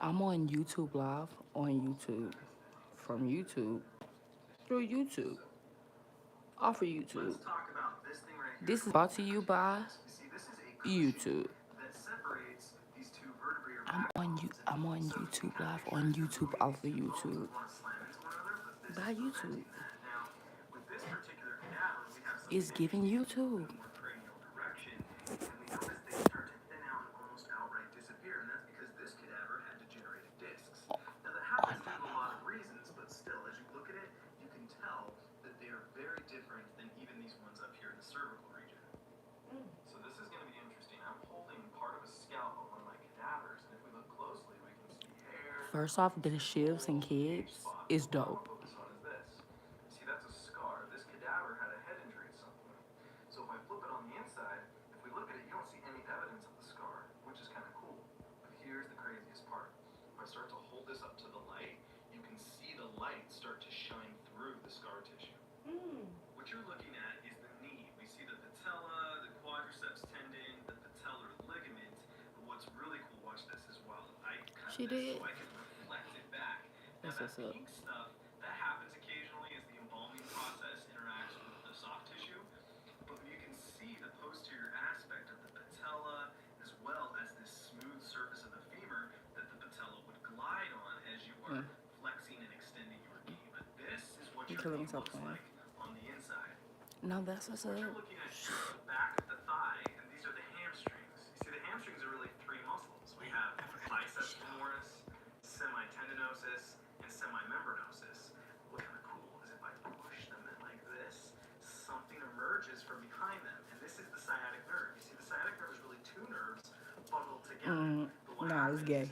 I'm on YouTube Live on YouTube, from YouTube, through YouTube, off of YouTube. This is brought to you by YouTube. I'm on YouTube Live on YouTube, off of YouTube, by YouTube. It's giving YouTube. On my mama. First off, the shivs and kids is dope. She did. That's what's up. Okay, let me stop playing. No, that's what's up. Nah, it's gay.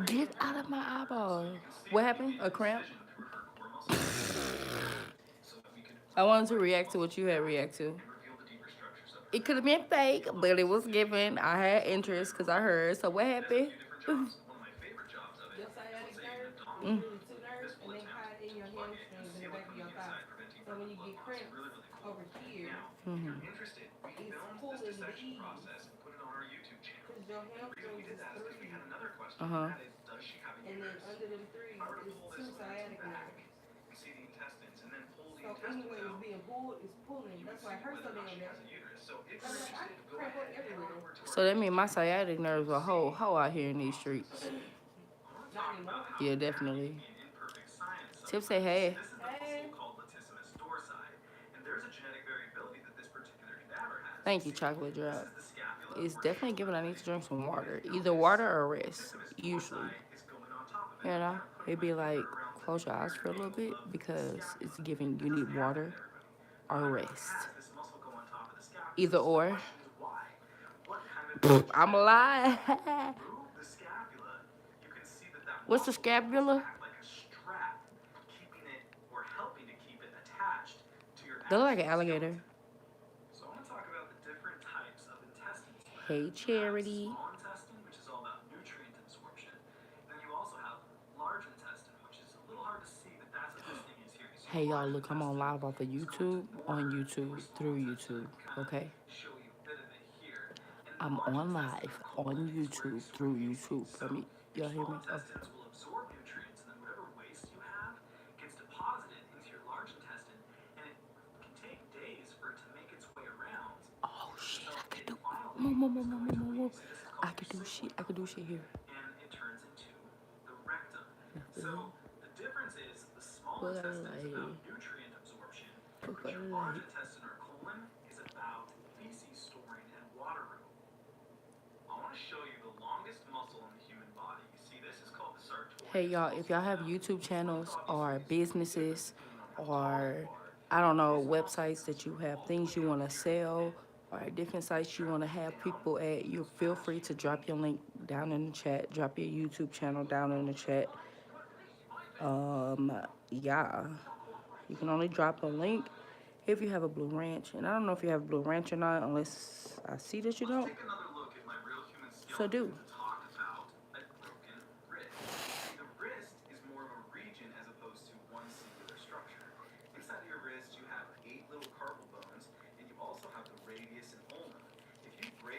Get out of my eyeball. What happened? A cramp? I wanted to react to what you had react to. It could have been fake, but it was given. I had interest because I heard. So what happened? Your sciatic nerve is really two nerves, and they hide in your hamstrings in the back of your thigh. So when you get cramps over here, it's pulling the ease. Because your hamstrings is three. And then under them three is two sciatic nerves. So anyway, it's being pulled, it's pulling. That's why it hurts so damn bad. I'm like, I cramp up everywhere. So that means my sciatic nerves are whole out here in these streets. Not anymore. Yeah, definitely. Tip say hey. Hey. Thank you, chocolate drop. It's definitely giving I need to drink some water. Either water or rest, usually. You know? It'd be like, close your eyes for a little bit because it's giving you need water or rest. Either or. I'm alive. What's the scapula? They look like an alligator. Hey, Charity. Hey, y'all, look, I'm on live off of YouTube, on YouTube, through YouTube, okay? I'm on live on YouTube, through YouTube. Let me, y'all hear me? Oh. Oh, shit, I could do, more. I could do shit here. What I like. Hey y'all, if y'all have YouTube channels or businesses or I don't know, websites that you have things you want to sell or different sites you want to have people at, you feel free to drop your link down in the chat. Drop your YouTube channel down in the chat. Yeah. You can only drop a link if you have a Blue Ranch. And I don't know if you have Blue Ranch or not unless I see that you don't. So do.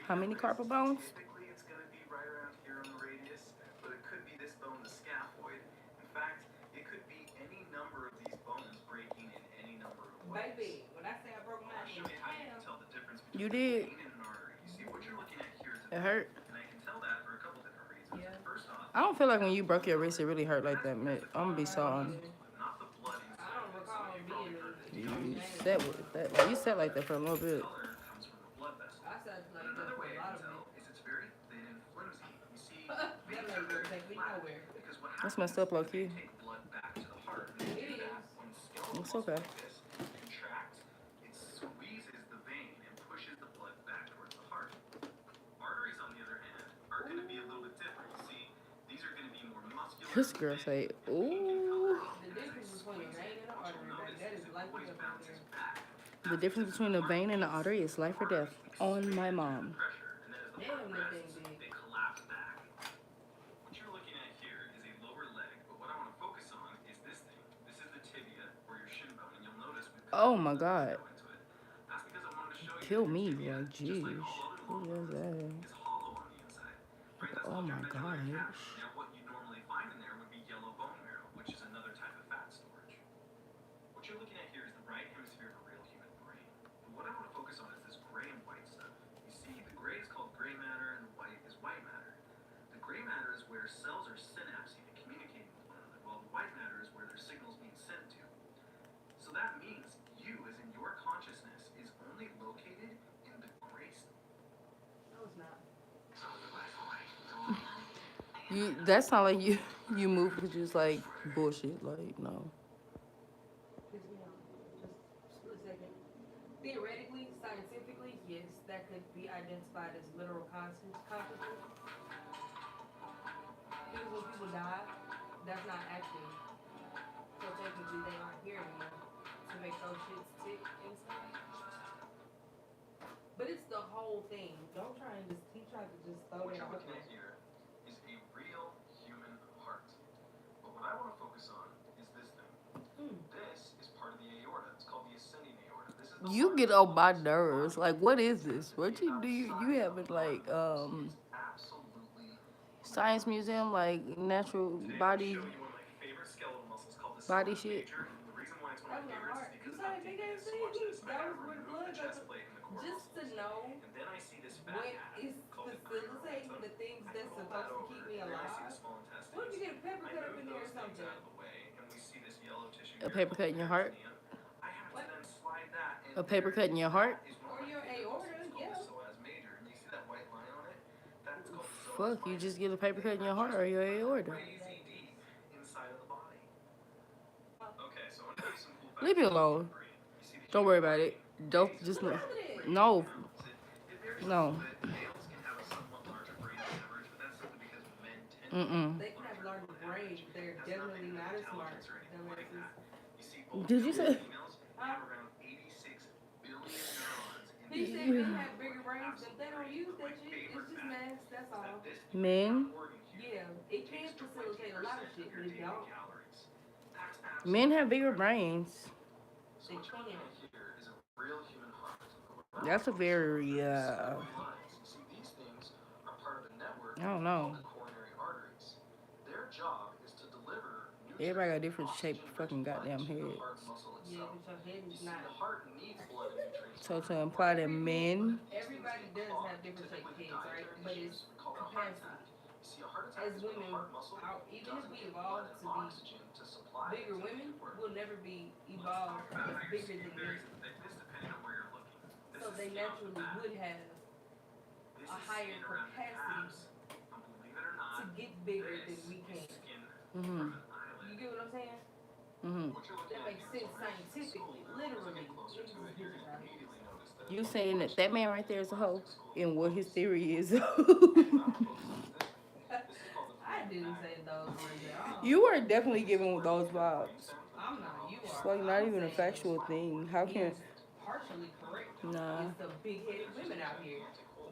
How many carpal bones? Typically, it's going to be right around here on the radius, but it could be this bone, the scaphoid. In fact, it could be any number of these bones breaking in any number of ways. Baby, when I say I broke mine I'll show in you how you can half, tell the difference You between a did. vein and an artery. You see, what you're looking at here is a It vein, hurt. and I can tell that for a couple different reasons. Yeah. First off, I don't feel like when you broke your wrist, it really hurt like that, man. I'm gonna be so honest. not the blood I inside don't of it. recall Some of you being probably heard it. You sat with that. Like, you sat like that for a little bit. Color comes from the blood vessel. I said like that Another for way a I lot can of tell it. is it's very thin and flimsy. You see, That veins ain't are gonna very take me flat nowhere. because what That's happens messed up, low is key. they take blood back to the heart. And they It do that is. when skeletal It's muscles okay. like this contract. It squeezes the vein and pushes the blood back towards the heart. Arteries, on the other hand, are going to be a little bit different. You see, these are going to be more muscular. This girl say, ooh. The difference between a vein and an artery, baby, that is life or death right there. The difference between a vein and an artery is life or death. On my mom. Damn, that thing big. They collapse back. What you're looking at here is a lower leg, but what I want to focus on is this thing. This is the tibia or your shin bone, and you'll notice we've got Oh my God. into it. That's because I wanted to show you Kill that me. your tibia, Like, just jeez. like all Who other does that? is hollow on the inside. Right? That's Oh called your my medullary gosh. cavity. Now, what you normally find in there would be yellow bone marrow, which is another type of fat storage. What you're looking at here is the right hemisphere of a real human brain. But what I want to focus on is this gray and white stuff. You see, the gray is called gray matter and the white is white matter. The gray matter is where cells are synapsing and communicating with one another, while the white matter is where their signals being sent to. So that means you, as in your consciousness, is only located in the gray stuff. No, it's not. That sound like you move because you just like bullshit. Like, no. Piss me off. Just split second. Theoretically, scientifically, yes, that could be identified as literal consciousness. Because when people die, that's not active. So technically, they aren't here anymore to make those shits tick inside. But it's the whole thing. Don't try and just, he tried to just throw What that you're out looking there. at here is a real human heart. But what I want to focus on is this thing. This is part of the aorta. It's called the ascending aorta. This is the You part get that on my flows nerves. body Like, what is to this? the What you do? You outside have of it the like body. It's absolutely science museum, like natural Today, body. I'm going to show you one of my favorite skeletal muscles called the Body cerebrum shit. major. The reason why it's one That of was my my favorites is heart. You because saw how that big deep it ass is. So watch thing? this. I That gotta was where the remove blood the goes. chest plate and the core Just to muscles. know And then I see this fat what pad is called the facilitating the things I that's pull supposed that to over, keep me and there I see the alive. small intestines. What if you get a paper I cut up move in there or those things something? out of the way, and we see this yellow tissue A here paper called cut in the your heart? peritoneum. I have to then slide that in A paper cut in your heart? That is one of Or my your favorite aorta, muscles called yeah. the psoas major. And you see that white line on it? That's called the psoas Fuck, you minor. just get a paper cut in your heart or your aorta. Crazy deep inside of the body. Okay, so I'm gonna give you some cool facts Leave me about the alone. brain. You see the Don't worry about it. Don't What's just wrong with it? no. It varies No. a little bit. Males can have a somewhat larger brain on average, but that's simply because men tend to They can have larger brains, but they're definitely not as smart. Dumbasses. You see, both Did you males say- and females have around 86 billion neurons in He said men have bigger brains, but they don't use that shit. It's just math, that's all. Men? Yeah, it can facilitate a lot of shit, but it don't. Men have bigger brains. They can. That's a very See, these things are part of the network I don't know. called the coronary arteries. Their job is to deliver Everybody got different shaped fucking goddamn heads. heart muscle Yeah, itself. but your head You is see, not. the heart needs blood and nutrients. So to imply that men, Everybody does have different shaped heads, right? But it's capacity. You see, a heart attack As is when the women, heart muscle even if doesn't we get evolved blood and to be oxygen to supply it bigger to make women, it work. will never be evolved as bigger than men. Thickness depending on where you're looking. This So is they skin on the naturally back. would have This a is higher skin around the capacity calves. And believe it or not, to get bigger this than we is can. skin Mhm. from an You eyelid. get what I'm saying? What you're looking That at makes here is sense the rest of the scientifically, skull. literally. As you get closer to it, you're gonna immediately notice that you saying that that man right there is a hoe, and what his theory is. This is called the I didn't say those words at all. You are definitely giving those vibes. I'm not. You It's are. like not I'm even a saying factual thing. How can? he's partially correct. Nah. It's the big-headed women out here,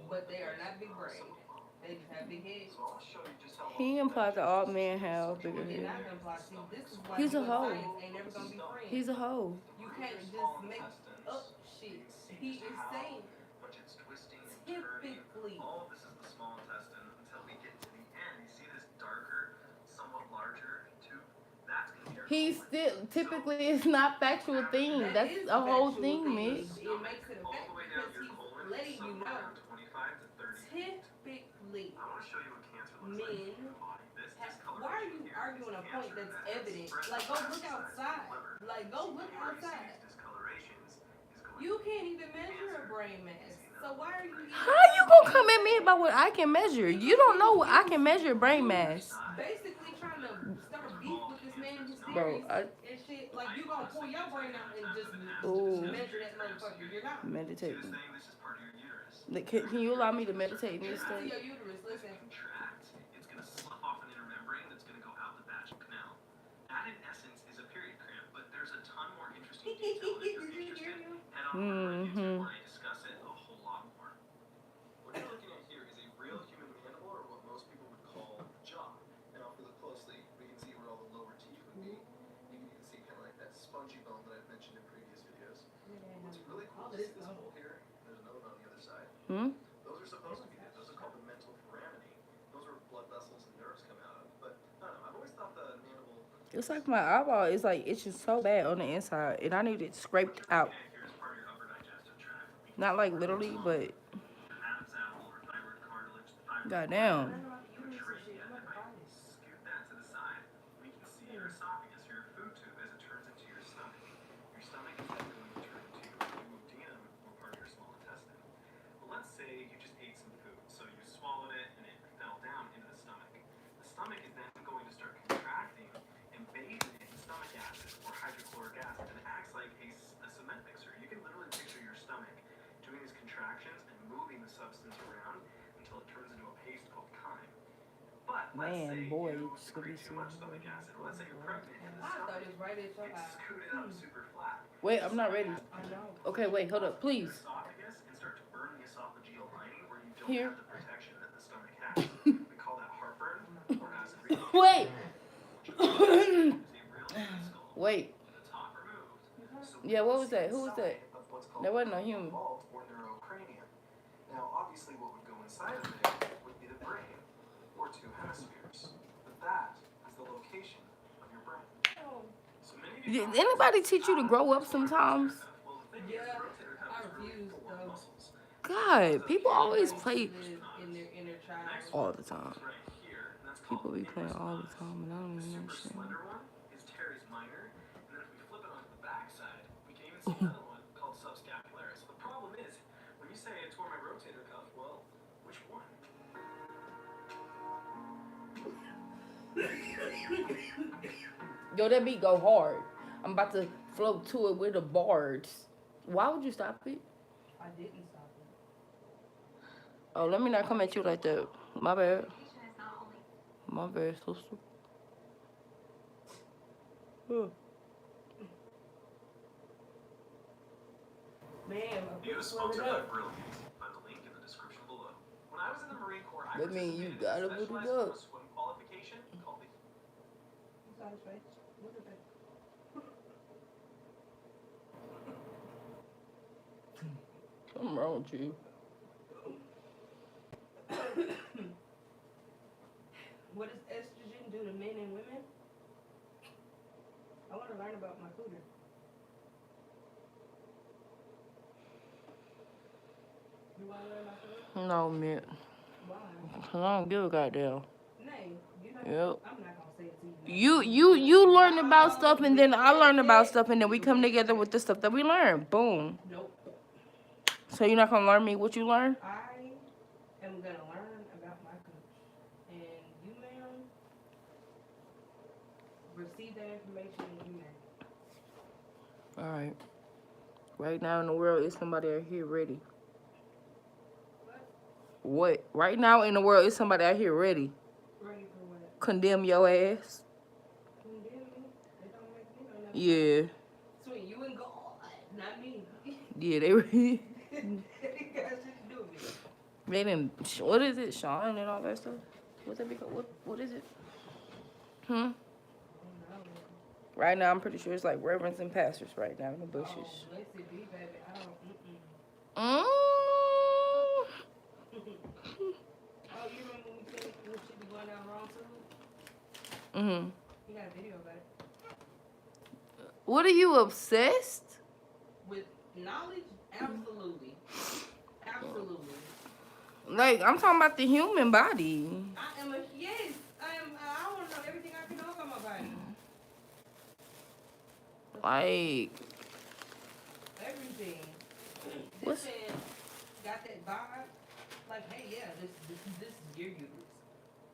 but they are not big-brained. They just have big heads. So I'll show you just how He implied that all men have bigger You're heads. not gonna apply. See, this is why He's you a and hoe. science ain't never gonna be friends. He's a hoe. You can't just make up shit. He is saying but it's twisting and tip turning Typically. All of this is the small intestine until we get to the end. You see this darker, somewhat larger tube? That's going to be our He's colon. still typically it's not factual thing. That That's is a whole factual thing, thing. Mitch. It makes it a All fact the way down because to your he's colon, letting you somewhere know. around 25 to 30 feet. Typically, I want to show you what cancer looks like in men your body. This discoloration why are you here arguing is a point cancer that's that has evident? spread Like, go to the look side of the outside. liver. Like, go look Where you see outside. these discolorations is going You can't even measure a brain mass. So why are you even How you gonna come at me about what I can measure? You don't know what I can measure brain mass. basically trying to start beef with this man and his Bro, theories and shit. Like, you gonna pull your brain out and just Ooh. measure that motherfucker. You're not. Meditate. She was saying this is part of your uterus. Can you allow me to meditate in this Listen to state? your uterus. Listen. Contract. It's going to slough off an inner membrane that's going to go out the vaginal canal. That, in essence, is a period cramp, but there's a ton more interesting detail. If you're interested, head on over to my YouTube where I discuss it a whole lot more. What you're looking at here is a real human mandible, or what most people would call jaw. Now, if we look closely, we can see where all the lower teeth would be. You can even see kind of like that spongy bone that I've mentioned in previous videos. What's really cool is this hole here. There's another one on the other side. Those are supposed to be there. Those are called the mental foramina. Those are blood vessels and nerves come out of. But I don't know. I've always thought the mandible. It's like my eyeball is like itching so bad on the inside, and I need it scraped out. Here is part of your upper digestive tract. Not like literally, but Abdominal or thyroid cartilage. The thyroid goddamn. Pituitary, and then I scoot that to the side. We can see your esophagus, your food tube, as it turns into your stomach. Your stomach is then going to turn into duodenum, or part of your small intestine. Well, let's say you just ate some food, so you swallowed it and it fell down into the stomach. The stomach is then going to start contracting and bathing in stomach acid or hydrochloric acid, and it acts like a cement mixer. You can literally picture your stomach doing these contractions and moving the substance around until it turns into a paste called chyme. But let's say you secrete too much stomach acid, or let's say you're pregnant and the I thought stomach it was right at your gets eye. scooted up super flat. Wait, I'm not ready. I know. Okay, wait, hold up, please. Esophagus and start to burn the esophageal lining where you don't Here. have the protection that the stomach has. We call that heartburn or acid reflux. Wait, Is a real skull. wait. The top removed. So Yeah, what was that? Who was that? of what's called That wasn't a human. vault or neurocranium. Now, obviously, what would go inside of it would be the brain or two hemispheres. But that is the location of your brain. So many of you Did anybody teach you to grow up sometimes? well, the thing is, Yeah, the rotator cuff I is really refuse, for though. muscles. God, people always play Live in their inner child. all the time. Right here, and that's People called be playing all the response. time, and I don't The even super understand. slender one is teres minor, and then if we flip it onto the back side, we can even see another one called subscapularis. The problem is, when you say I tore my rotator cuff, well, which one? Yo, that beat go hard. I'm about to float to it with the bards. Why would you stop it? I didn't stop it. Oh, let me not come at you like that. My bad. My bad, sister. Man, You was sponsored by Brilliant. Find the link in the description below. When I was in the Marine Corps, I That mean you participated in gotta a put it specialized up. swim qualification called the What's on his face? Look at that. Something wrong with you. What does estrogen do to men and women? I want to learn about my cooter. You want to learn my cooter? No, man. Why? Cause I don't give a goddamn. Nay, you're not. Yep. I'm not gonna say it to you. You learn about stuff, and then I learn about stuff, and then we come together with the stuff that we learn. Boom. Nope. So you're not gonna learn me what you learn? I am gonna learn about my coach, and you, ma'am, receive that information and you, ma'am. All right. Right now in the world, is somebody out here ready? What? Right now in the world, is somebody out here ready? Ready for what? Condemn your ass? Condemn me? It don't make me no nothing. Yeah. Between you and God, not me. Yeah, they ready. It got shit to do with me. They didn't. What is it? Sean and all that stuff. What's that? What is it? I don't know. Right now, I'm pretty sure it's like reverends and pastors right now in the bushes. Oh, blessed be, baby. I don't. Mm. Mm-hmm. He got a video about it. What are you obsessed? With knowledge, absolutely. Absolutely. Like, I'm talking about the human body. I am yes. I want to know everything I can know about my body. Like, Everything. what's This man got that vibe. Like, hey, yeah, this is your uterus.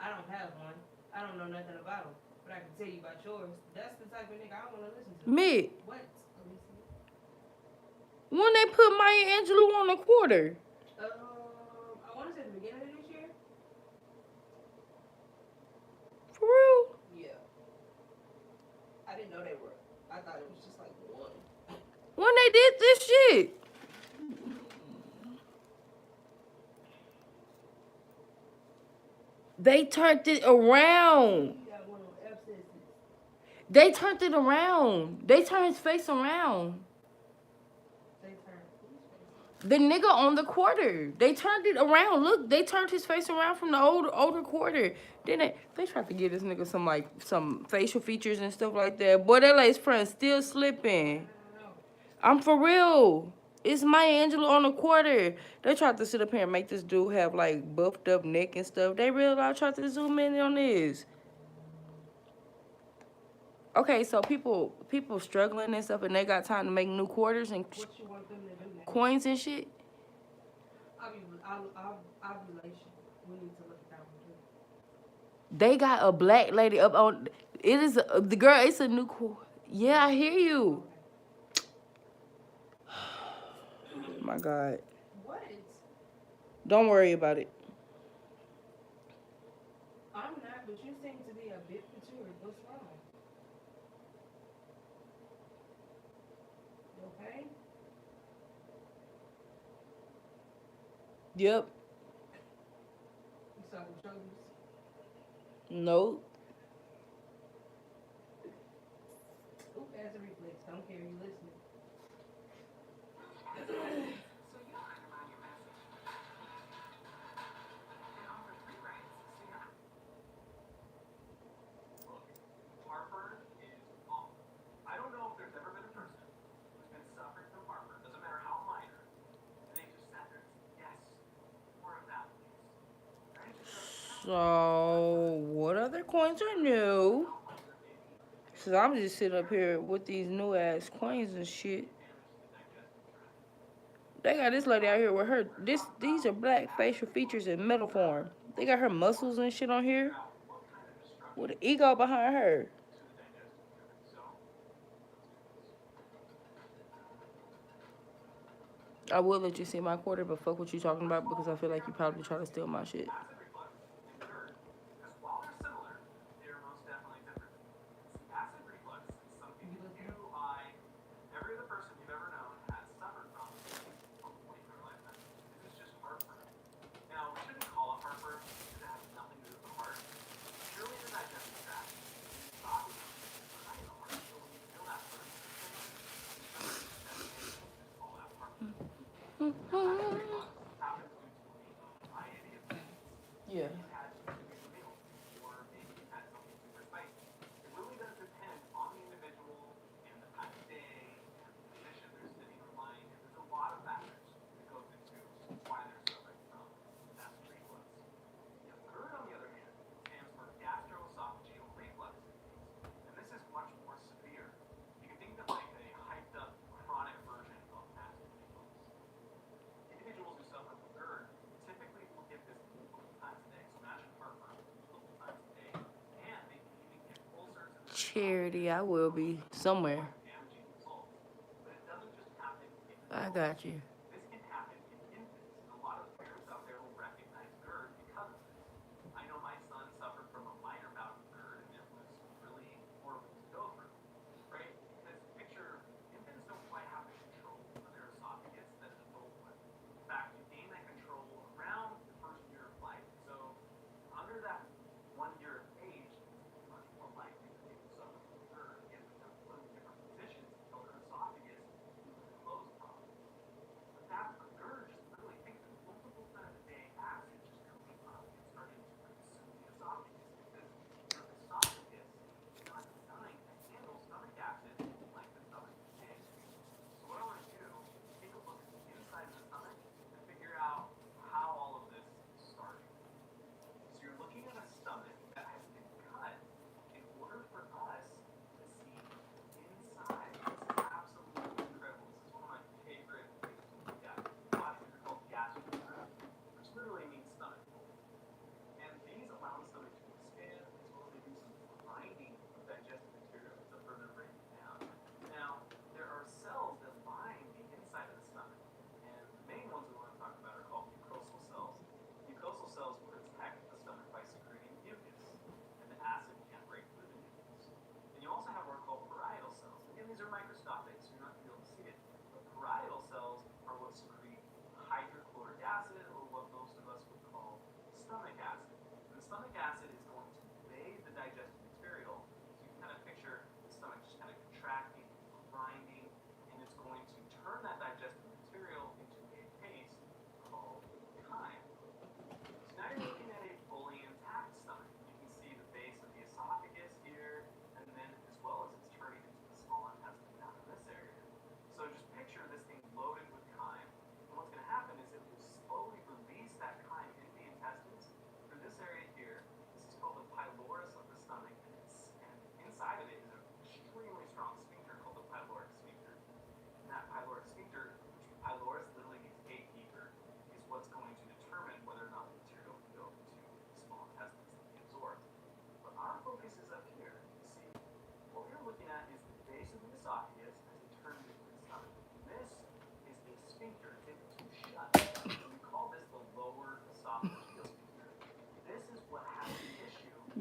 I don't have one. I don't know nothing about them, but I can tell you about yours. That's the type of nigga I want to listen to. me? What? Alicia? When they put Maya Angelou on the quarter? I want to say the beginning of this year. For real? Yeah. I didn't know they were. I thought it was just like one. When they did this shit? They turned it around. You got one on abscesses. They turned it around. They turned his face around. They turned. The nigga on the quarter. They turned it around. Look, they turned his face around from the older quarter. Then they tried to give this nigga some facial features and stuff like that. Boy, that lace front still slipping. I'm for real. It's Maya Angelou on the quarter. They tried to sit up here and make this dude have like buffed up neck and stuff. They really tried to zoom in on this. Okay, so people struggling and stuff, and they got time to make new quarters and What you want them to do now? coins and shit. Ovulation. We need to look at that one too. They got a black lady up on. It is the girl. It's a new. Yeah, I hear you. My God. What? Don't worry about it. I'm not, but you seem to be a bit perturbed. What's wrong? You okay? Yep. You saw the shoulders? Nope. Oop, as a reflex. Don't care. You listening? Heartburn is awful. I don't know if there's ever been a person who's been suffering from heartburn, doesn't matter how minor, and they just sat there and said, yes, more of that, please. Right? So what other coins are new? Cause I'm just sitting up here with these new ass coins and shit. They got this lady out here with her. These are black facial features in metal form. They got her muscles and shit on here. With an ego behind her. I will let you see my quarter, but fuck what you talking about because I feel like you probably try to steal my shit. Yeah. Charity, I will be somewhere. I got you.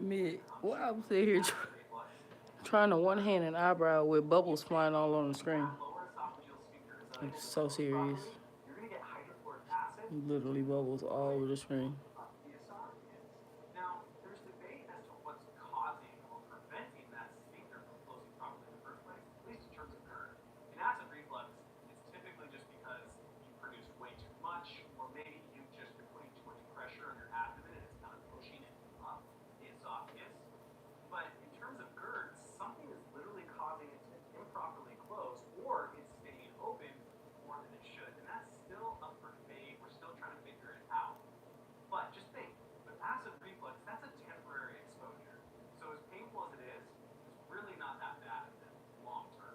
Me, well, I'm sitting here trying to one hand an eyebrow with bubbles flying all on the screen. I'm so serious. You're gonna get hydrochloric acid. Literally bubbles all over the screen. Up the esophagus. Now, there's debate as to what's causing or preventing that sphincter from closing properly in the first place, at least in terms of GERD. In acid reflux, it's typically just because you produce way too much, or maybe you've just been putting too much pressure on your abdomen and it's kind of pushing it up the esophagus. But in terms of GERD, something is literally causing it to improperly close, or it's staying open more than it should. And that's still up for debate. We're still trying to figure it out. But just think, with acid reflux, that's a temporary exposure. So as painful as it is, it's really not that bad long term.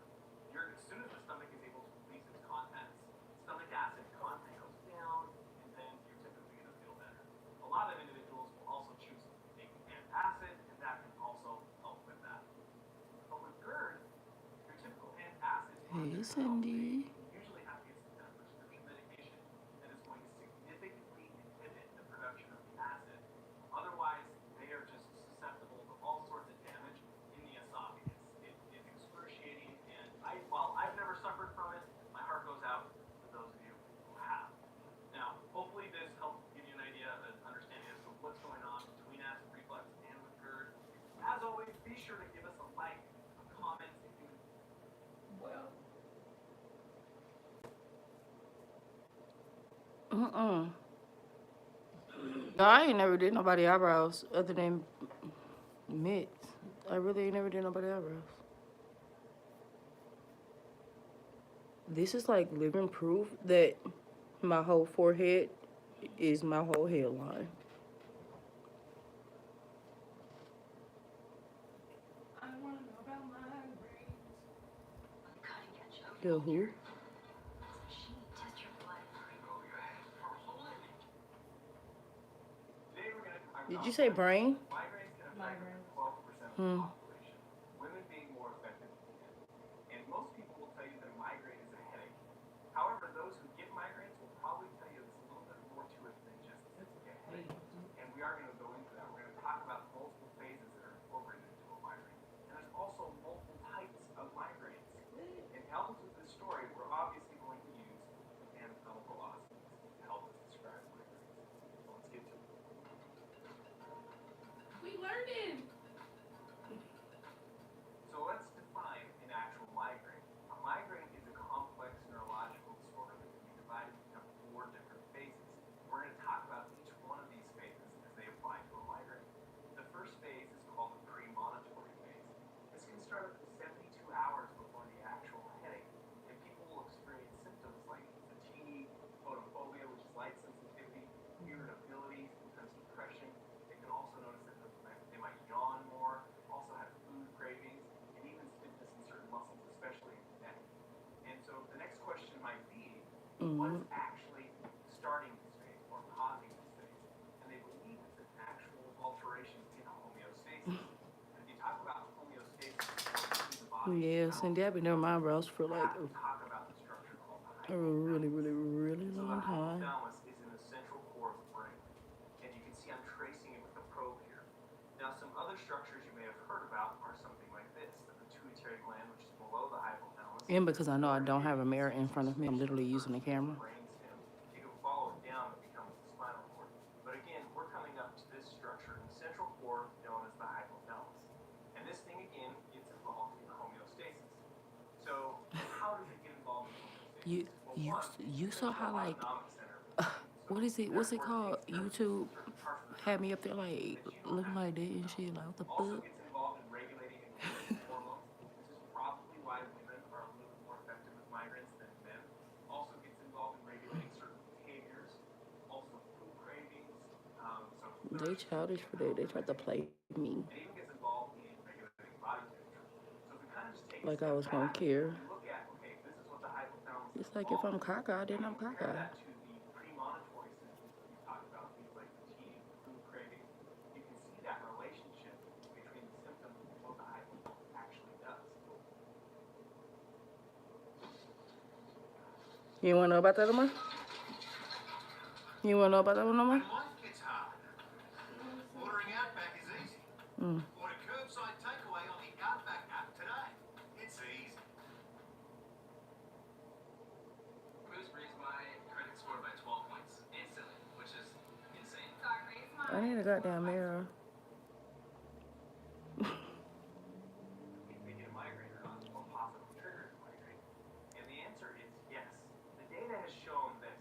As soon as the stomach is able to release its contents, stomach acid content goes down, and then you're typically going to feel better. A lot of individuals will also choose taking antacid, and that can also help with that. But with GERD, your typical antacid Hey, Cindy. usually have to get some kind of prescription medication that is going to significantly inhibit the production of the acid. Otherwise, they are just susceptible to all sorts of damage in the esophagus. It is excruciating, and while I've never suffered from it, my heart goes out to those of you who have. Now, hopefully this helps give you an idea, an understanding as to what's going on between acid reflux and with GERD. As always, be sure to give us a like, a comment, if you Well, No, I ain't never did nobody eyebrows other than mitts. I really ain't never did nobody eyebrows. This is like living proof that my whole forehead is my whole hairline. I want to know about migraines. The who? Did you say brain? migraines can affect Migraines. 12% of the population. Women being more affected than men. And most people will tell you that a migraine is a headache. However, those who get migraines will probably tell you there's a little bit more to it than just a headache. And we are going to go into that. We're going to talk about multiple phases that are incorporated into a migraine. And there's also multiple types of migraines. And to help us with this story, we're obviously going to use anatomical osmosis to help us describe migraines. So let's get to it. We learning. So let's define an actual migraine. A migraine is a complex neurological disorder that can be divided into 4 different phases. We're going to talk about each one of these phases as they apply to a migraine. The first phase is called the premonitory phase. This can start up to 72 hours before the actual headache, and people will experience symptoms like fatigue, photophobia, which is light sensitivity, irritability, sometimes depression. They can also notice that they might yawn more, also have food cravings, and even stiffness in certain muscles, especially in the neck. And so the next question might be, what's actually starting this phase or causing this phase? And they believe it's an actual alteration in homeostasis. And if you talk about homeostasis in the body, Yeah, Cindy, I've been doing my eyebrows for you like have to talk about the structure called the a really, really, really so the long time. hypothalamus is in the central core of the brain, and you can see I'm tracing it with a probe here. Now, some other structures you may have heard about are something like this: the pituitary gland, which is below the hypothalamus. And because I know I don't have a mirror in front of me, I'm literally using the camera. Brainstem. You can follow it down, it becomes the spinal cord. But again, we're coming up to this structure in the central core known as the hypothalamus. And this thing again gets involved in homeostasis. So how does it get involved in homeostasis? You saw how like what is it? What's it called? YouTube had me up there like looking like that and shit. Like what the Also fuck? gets involved in regulating and hormones. This is probably why women are a little more affected with migraines than men. Also gets involved in regulating certain behaviors, also food cravings. They childish for that. They tried to play me It even gets involved in regulating body temperature. So if we kind of just take like I was gonna care. and look at, okay, this is what the hypothalamus It's like if I'm cockeyed, then I'm compare cockeyed. that to the premonitory symptoms that we talked about, things like fatigue, food cravings. You can see that relationship between the symptoms and what the hypothalamus actually does. You wanna know about that no more? You wanna know about that one no more? Life gets hard. Ordering Outback is easy. Order curbside takeaway on the Outback app today. It's easy. Boost raised my credit score by 12 points instantly, which is insane. I need a goddamn mirror. If they get a migraine or not, what possible triggers a migraine? And the answer is yes. The data has shown that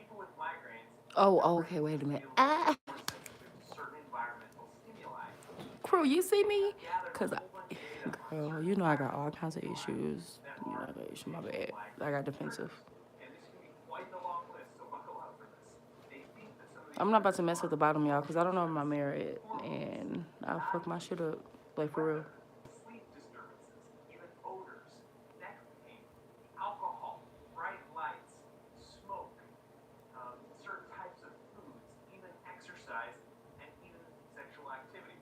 people with migraines Oh, okay, wait a minute. Ah, are sensitive to certain environmental stimuli. crew, you see me? Cause girl, you know I got all kinds of issues. You know I got issues. My bad. I got defensive. And this can be quite the long list, so buckle up for this. They think that some of these I'm not about to mess with the bottom, y'all, cause I don't know where my mirror is, and I'll fuck my shit up, like for real. sleep disturbances, even odors, neck pain, alcohol, bright lights, smoke, certain types of foods, even exercise, and even sexual activity.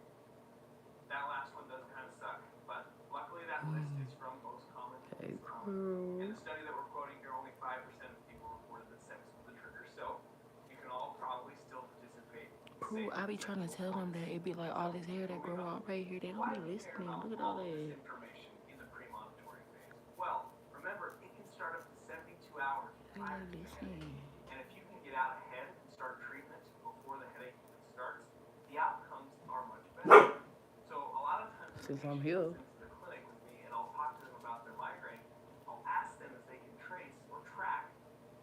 That last one does kind of suck, but luckily that list is from most common. Hey, In crew. the study that we're quoting here, only 5% of people reported that sex was the trigger, so you can all probably still participate. Crew, I be trying to tell them that it be like all this hair that grow out right here. They don't be listening. Look at all that. Information in the premonitory phase. Well, remember, it can start up to 72 hours They prior ain't to the headache. listening. And if you can get out ahead and start treatment before the headache even starts, the outcomes are much better. So a lot of times, Since I'm here. into the clinic with me and I'll talk to them about their migraine, I'll ask them if they can trace or track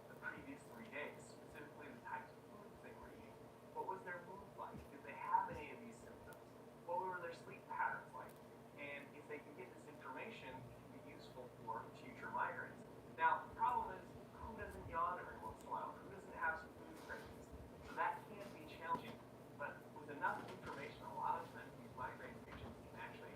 the previous 3 days, specifically the types of foods they were eating. What was their mood like? Did they have any of these symptoms? What were their sleep patterns like? And if they can get this information, it can be useful for future migraines. Now, the problem is, who doesn't yawn every once in a while? Who doesn't have some food cravings? So that can be challenging. But with enough information, a lot of times these migraine patients can actually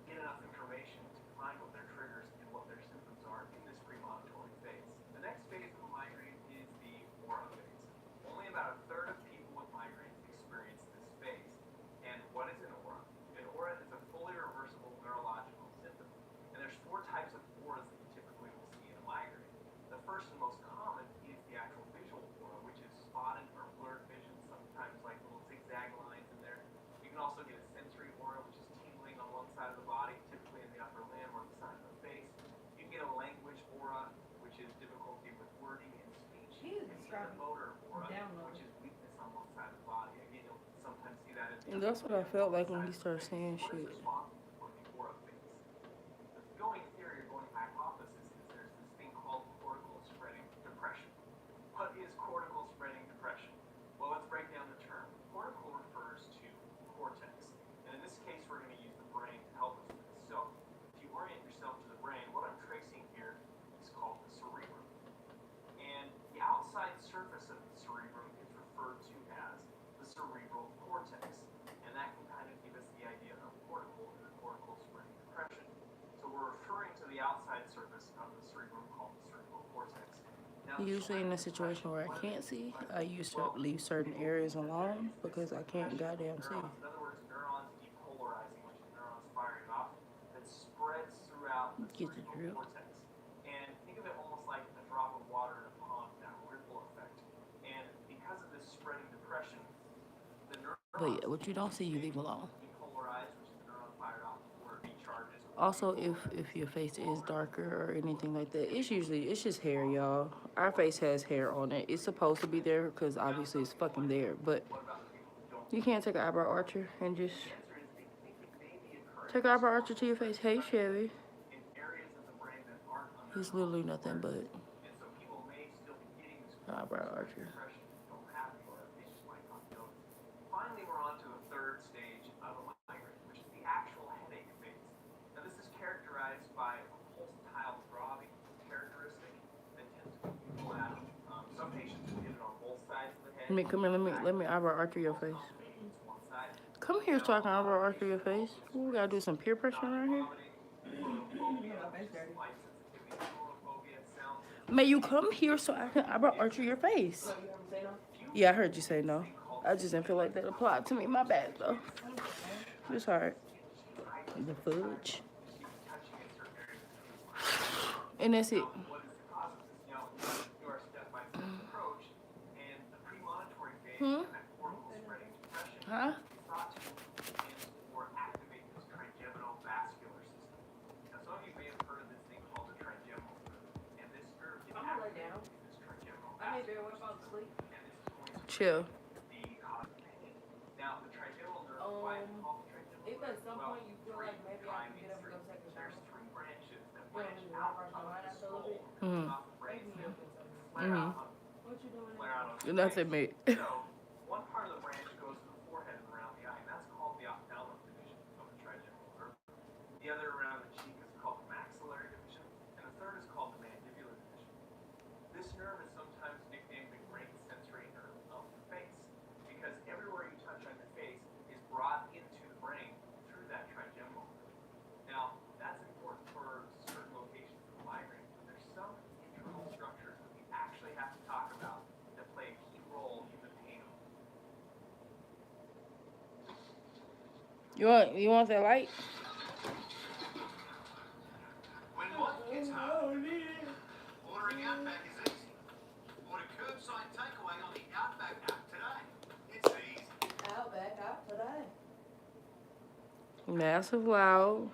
get enough information to find what their triggers and what their symptoms are in this premonitory phase. The next phase of a migraine is the aura phase. Only about a third of people with migraines experience this phase. And what is an aura? An aura is a fully reversible neurological symptom. And there's 4 types of auras that you typically will see in a migraine. The first and most common is the actual visual aura, which is spotted or blurred vision, sometimes like little zigzag lines in there. You can also get a sensory aura, which is tingling on one side of the body, typically in the upper limb or the side of the face. You can get a language aura, which is difficulty with wording and speech. He is And even a describing motor aura, download. which is weakness on one side of the body. Again, you'll sometimes see that in And that's what I felt like when he started saying what is shit. responsible for the aura phase? The going theory or going hypothesis is there's this thing called cortical spreading depression. What is cortical spreading depression? Well, let's break down the term. Cortical refers to cortex. And in this case, we're going to use the brain to help us with this. So, if you orient yourself to the brain, what I'm tracing here is called the cerebrum. And the outside surface of the cerebrum is referred to as the cerebral cortex. And that can kind of give us the idea of cortical and cortical spreading depression. So we're referring to the outside surface of the cerebrum called the cerebral cortex. Now, Usually in a situation where I can't see, I used to leave certain areas alone because I can't goddamn see. neurons, in other words, neurons depolarizing, which is neurons firing off, that spreads throughout the Get the cerebral drill. cortex. And think of it almost like a drop of water in a pond, that ripple effect. And because of this spreading depression, the neurons But yeah, what you don't see, you leave alone. depolarize, which is the neuron fired off before it recharges. Also, if your face is darker or anything like that, it's just hair, y'all. Our face has hair on it. It's supposed to be there because obviously it's fucking there. But you can't take an eyebrow archer and just take an eyebrow archer to your face. Hey, Chevy. In areas of the brain that aren't under It's literally nothing but and so people may still be getting this an eyebrow archer. depression, don't have the aura, they just might not know it. Finally, we're on to a third stage of a migraine, which is the actual headache phase. Now, this is characterized by a pulsatile throbbing characteristic that tends to be flat. Some patients will get it on both sides of the head. Come here, let me eyebrow archer your face. It's one side. Come here so I can eyebrow archer your face. Ooh, we gotta do some peer pressure around here. May you come here so I can eyebrow archer your face? Yeah, I heard you say no. I just didn't feel like that applied to me. My bad, though. It's hard. The fudge. And that's it. Huh? Hey, bear, what about sleep? Chill. Now, the trigeminal nerve, why is it called the trigeminal If nerve? at some Well, point you feel like maybe I can get up and go take a shower, there's three branches that you don't branch need to out brush your of line the out a little bit. skull, Mm-hmm. off the Wake me brainstem, up in 7 minutes. flare out on What you doing flare out on the Nothing, face. mate. So, one part of the branch goes to the forehead and around the eye, and that's called the ophthalmic division of the trigeminal nerve. The other around the cheek is called the maxillary division, and the third is called the mandibular division. This nerve is sometimes nicknamed the great sensory nerve of the face, because everywhere you touch on your face is brought into the brain through that trigeminal nerve. Now, that's important for certain locations of the migraine, but there's some internal structures that we actually have to talk about that play a key role in the pain. You want that light? When life gets hard, ordering Outback is easy. Order curbside takeaway on the Outback app today. It's easy. Outback out today. Massive loud.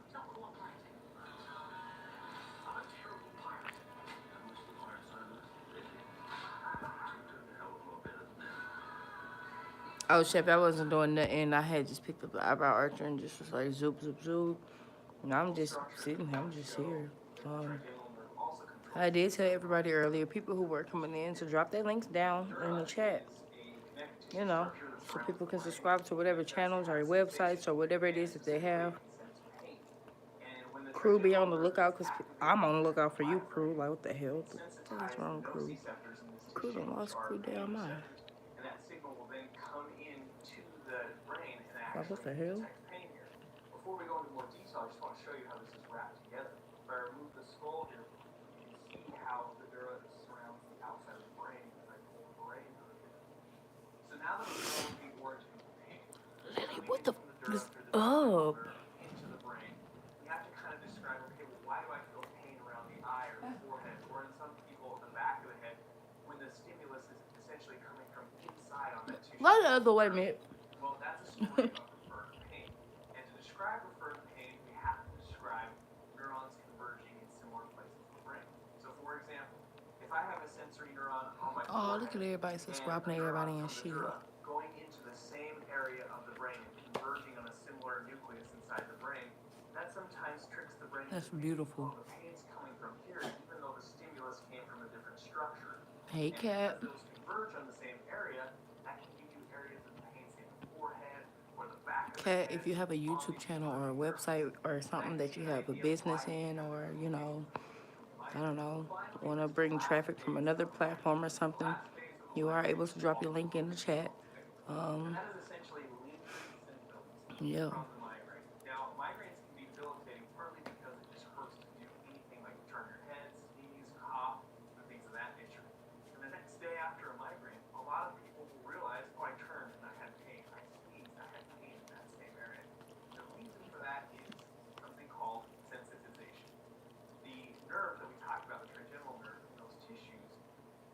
Stop cooperating. I'm a terrible pirate. And most of the pirates I know, they do a hell of a lot better than that. Oh, Chef, I wasn't doing nothing. I had just picked up the eyebrow archer and just was like zoop, zoop, zoop. And I'm just sitting here. I'm just here. I did tell everybody earlier, people who were coming in, to drop their links down in the chat. You know, so people can subscribe to whatever channels or websites or whatever it is that they have. Crew, be on the lookout, because I'm on the lookout for you, crew. Like, what the hell? What's wrong, crew? Crew done lost crew down mine. And that signal will then come into the brain and Like, actually what the hell? detect pain here. Before we go into more detail, I just want to show you how this is wrapped together. If I remove the skull here, you can see how the dura surrounds the outside of the brain as I pull the brain out of here. So now that we know the origin of the pain, Lily, what the from f is through the up? nerve into the brain, we have to kind of describe, okay, well, why do I feel pain around the eye or the forehead, or in some people the back of the head, when the stimulus is essentially coming from inside on that tissue? Why the other way, man? Well, that's a story of referred pain. And to describe referred pain, we have to describe neurons converging in similar places in the brain. So, for example, if I have a sensory neuron on my Oh, look at forehead everybody subscribing to everybody and shit. going into the same area of the brain and converging on a similar nucleus inside the brain, that sometimes tricks the brain. That's beautiful. The pain's coming from here, even though the stimulus came from a different structure. Hey, And cat. because those converge on the same area, that can give you areas of pain, say the forehead or the back of the Cat, head. if you have a YouTube channel or a website or something that you have a business in, or, you know, I don't know, want to bring traffic from another platform or something, you are able to drop your link in the chat. That is essentially lingering symptoms Yeah. from the migraine. Now, migraines can be debilitating partly because it just hurts to do anything like turn your head, sneeze, cough, and things of that nature. And the next day after a migraine, a lot of people will realize, oh, I turned and I had pain. I sneezed, I had pain in that same area. The reason for that is something called sensitization. The nerve that we talked about, the trigeminal nerve, in those tissues,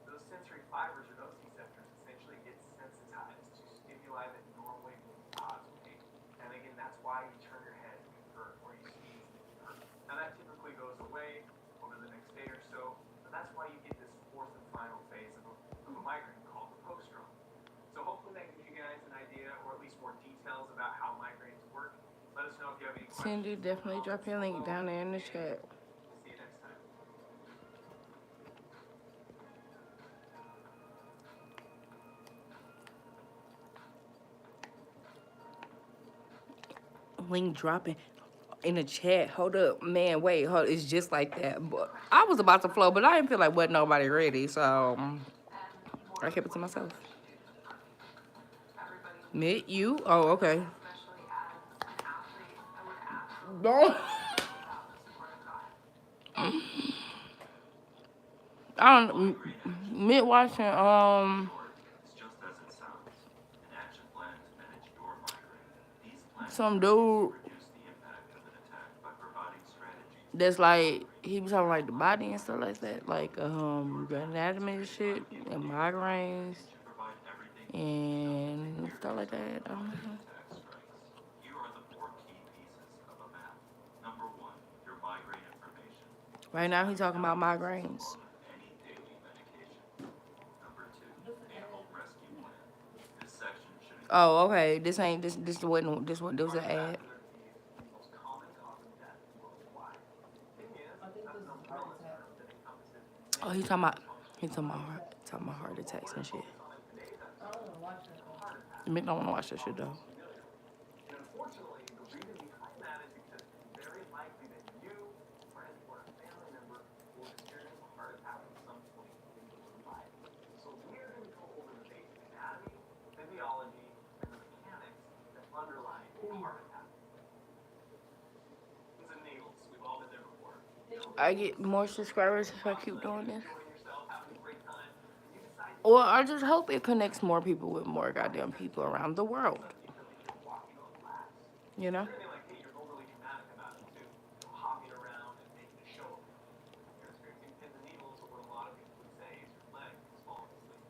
those sensory fibers or nociceptors essentially get sensitized to stimuli that normally would cause pain. And again, that's why you turn your head and you hurt, or you sneeze and you hurt. Now that typically goes away over the next day or so, but that's why you get this fourth and final phase of a migraine called the postdrome. So hopefully that gives you guys an idea, or at least more details about how migraines work. Let us know if you have any questions. Cindy, definitely drop your link down there in the chat. See you next time. Link dropping in the chat. Hold up, man. Wait, hold. It's just like that. But I was about to flow, but I didn't feel like wasn't nobody ready, so I kept it to myself. Mitt, you? Oh, okay. Don't. I don't. Mitt watching. It's just as it sounds. An action plan to manage your migraine. These plans Some dude reduce the impact of an attack by providing strategies. that's like, he was talking like the body and stuff like that, like the anatomy and shit, and migraines Provide everything and stuff like that. attack strikes. Here are the 4 key pieces of a map. Number 1, your migraine information. Right now he's talking about migraines. Any daily medication. Oh, okay. This ain't this wasn't this what this was an ad. I think this is heart attack. Oh, he talking about heart attacks and shit. I don't want to watch that though. Mick don't want to watch that shit though. And unfortunately, the reason behind that is because it's very likely that you, friend, or a family member will experience a heart attack at some point in your life. So we're going to go over the basic anatomy, physiology, and the mechanics that underlie a heart attack. Pins and needles, we've all been there before. I get more subscribers if I keep doing this. Enjoying yourself, having a great time, and you decide to Or I just hope it connects more people with more goddamn people around the world. You know? You're like, hey, you're overly dramatic about it too. You're hopping around and making a show of it. You're experiencing pins and needles, or what a lot of people would say is your leg is falling asleep.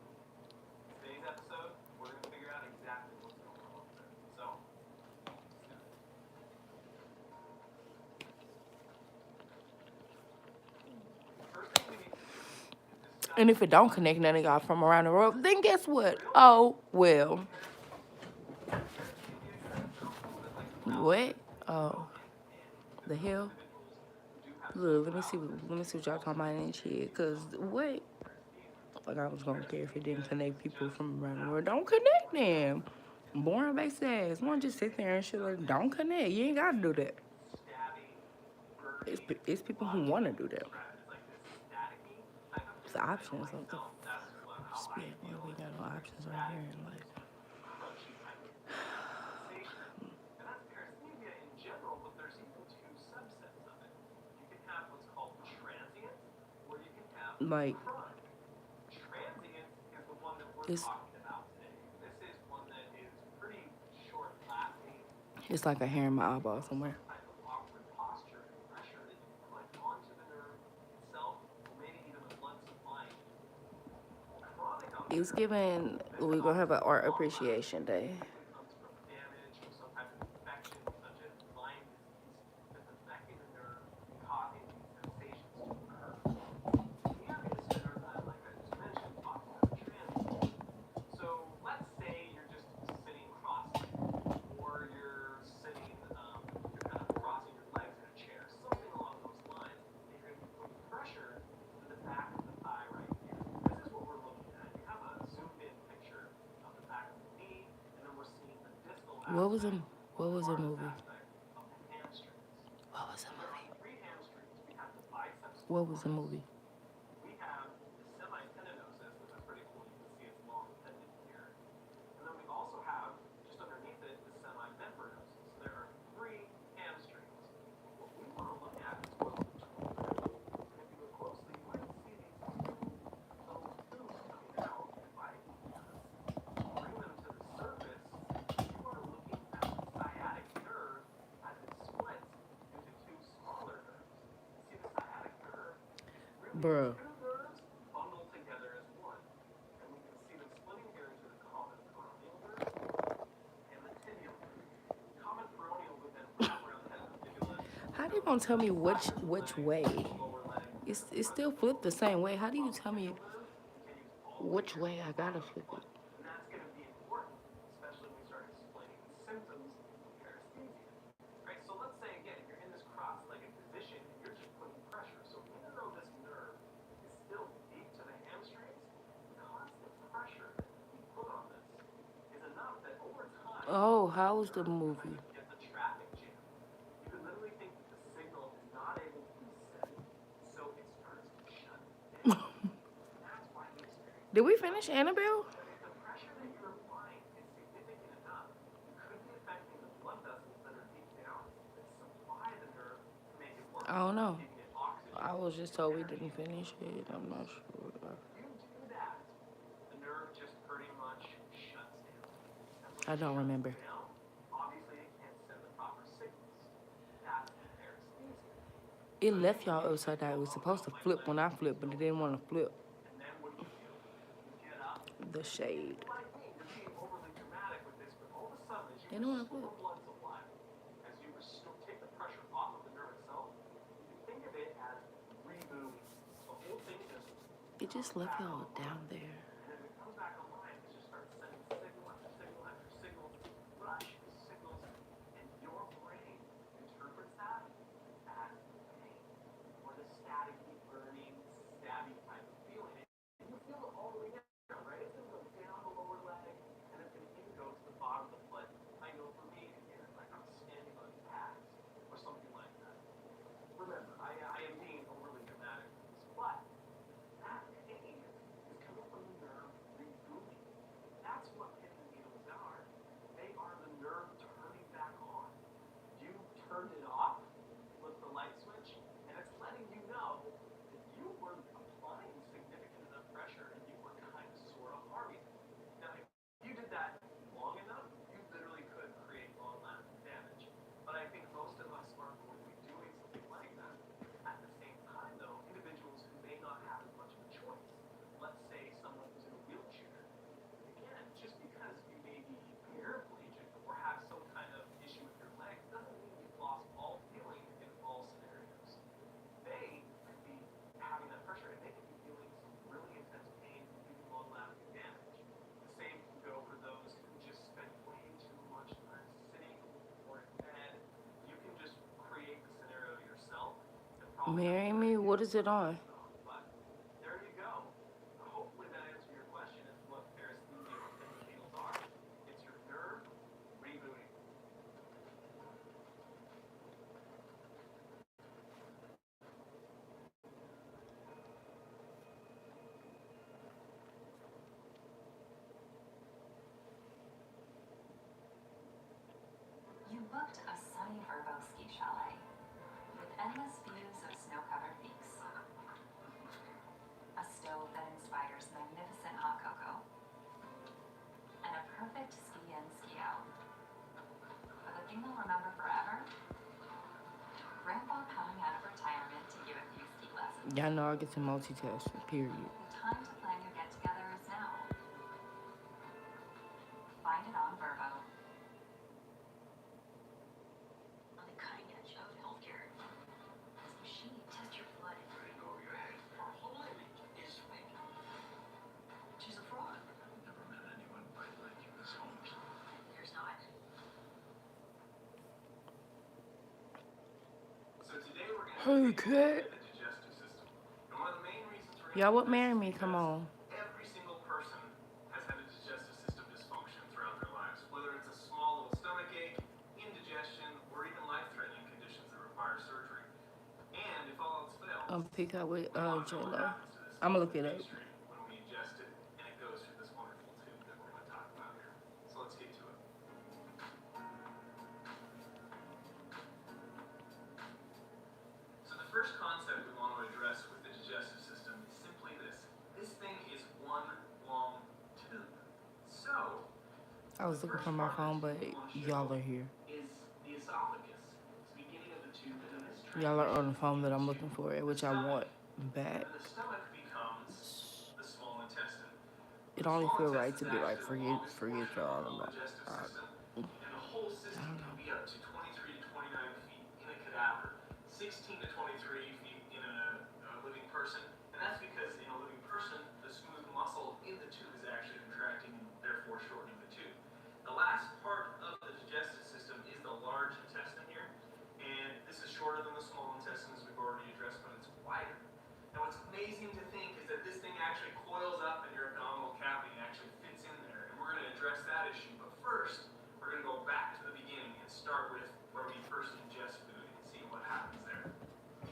In today's episode, we're going to figure out exactly what's going on over there. So, let's do it. First thing we need to do is discuss And if it don't connect none of y'all from around the world, then guess what? Oh, well. What? Oh. The hell? Look, let me see what y'all talking about and shit. Cause what? Like I was gonna care if it didn't connect people from around the world. Don't connect them. Boring basic ass. One just sit there and shit like don't connect. You ain't gotta do that. It's people who wanna do that. It's options. Like the spit. Well, we got no options right here in life. And that's paresthesia in general, but there's even two subsets of it. You can have what's called transient, or you can have Like chronic. Transient is the one that we're It's- talking about today. This is one that is pretty short-lasting, it's like a hair in my eyeball somewhere. type of awkward posture and pressure that you put onto the nerve itself, or maybe even the blood supply. Chronic, on the It's given. We're gonna have an art appreciation day. comes from damage or some type of infection, such as Lyme disease, that's affecting the nerve and causing these sensations to occur. We are considered, like I just mentioned, talking about transient. So let's say you're just sitting cross-legged, or you're sitting, you're kind of crossing your legs in a chair, something along those lines. And you're going to be putting pressure to the back of the thigh right here. This is what we're looking at. You have a zoomed-in picture of the back of the knee, and then we're seeing the distal What was a aspect, What was a the movie? aspect of the hamstrings. What was a There are movie? three hamstrings. We have the biceps. What was a movie? We have the semitendinosus, which is pretty cool. You can see it's long tendon here. And then we also have, just underneath it, the semimembranosus. So there are three hamstrings. What we want to look at is what's between them. And if you look closely, you might see these two little tubes coming out. If I bring them to the surface, you are looking at the sciatic nerve as it splits into two smaller nerves. See, the sciatic nerve is really Bruh. two nerves bundled together as one. And we can see them splitting here into the common peroneal nerve and the tibial nerve. Common peroneal would then wrap around the head of the fibula, How do you gonna tell me which way? lower leg, It's still flipped the same way. How do you tell me continues all the way which way I gotta flip it? And that's going to be important, especially when we start explaining the symptoms of paresthesia. Right? So let's say, again, you're in this cross-legged position and you're just putting pressure. So even though this nerve is still deep to the hamstrings, the constant pressure that we put on this is enough that over time, Oh, how's the movie? you get the traffic jam. You can literally think that the signal is not able to be sent, so it starts to shut down. And that's why we experience Did we finish Annabelle? if the pressure that you're applying is significant enough, you could be affecting the blood vessels that are deep down that supply the nerve to make it work. I don't know. Giving it oxygen. I was just told we didn't finish it. I'm not sure. If you do that, the nerve just pretty much shuts down. And when I don't it shuts remember. down, obviously it can't send the proper signals. That's paresthesia. It left y'all upside down. It was supposed to flip when I flipped, but it didn't want to flip. And then what do? You get up. The shade. Like me, you're being overly dramatic with this, but all of a sudden, as They you don't wanna restore flip. blood supply, as you take the pressure off of the nerve itself, you think of it as rebooting. The whole thing just, It just left y'all down there. and as it comes back online, it just starts sending signal after signal after signal What is it on? But there you go. Hopefully that answers your question as to what paresthesia or pins are. It's your nerve rebooting. You booked a sunny Verbo ski chalet with endless views of snow-covered peaks, a stove that inspires magnificent hot cocoa, and a perfect ski-in, ski-out. But the thing they'll remember forever? Grandpa coming out of retirement to give a few ski lessons. Y'all know I get to multitask, period. The time to plan your get-together is now. Find it on Verbo. On the cutting edge of healthcare. This machine tests your blood right over your head. Our whole image is fake. She's a fraud. I've never met anyone quite like you, Miss Holmes. There's not. So today we're going Hey, to cat. the digestive system. And one of the main reasons we're Y'all would into marry this me, is come because on. every single person has had a digestive system dysfunction throughout their lives, whether it's a small little stomach ache, indigestion, or even life-threatening conditions that require surgery. And if all else fails, Pick out with we want to know what J-Lo. happens to this I'ma look it up. pastry when we ingest it, and it goes through this wonderful tube that we're going to talk about here. So let's get to it. So the first concept we want to address with the digestive system is simply this. This thing is one long tube. So I was looking for my phone, but y'all are here. is the esophagus. It's the beginning of the tube, and then this Y'all are on the phone that I'm looking for, which I want back. And the stomach becomes the small intestine. It only feel right to be like, forget y'all. I'm not. Digestive system, and the whole system can be up to 23 to 29 feet in a cadaver, 16 to 23 feet in a living person, and that's because in a living person, the smooth muscle in the tube is actually contracting and therefore shortening the tube. The last part of the digestive system is the large intestine here, and this is shorter than the small intestine as we've already addressed, but it's wider. And what's amazing to think is that this thing actually coils up in your abdominal cavity and actually fits in there, and we're going to address that issue. But first, we're going to go back to the beginning and start with where we first ingest food and see what happens there.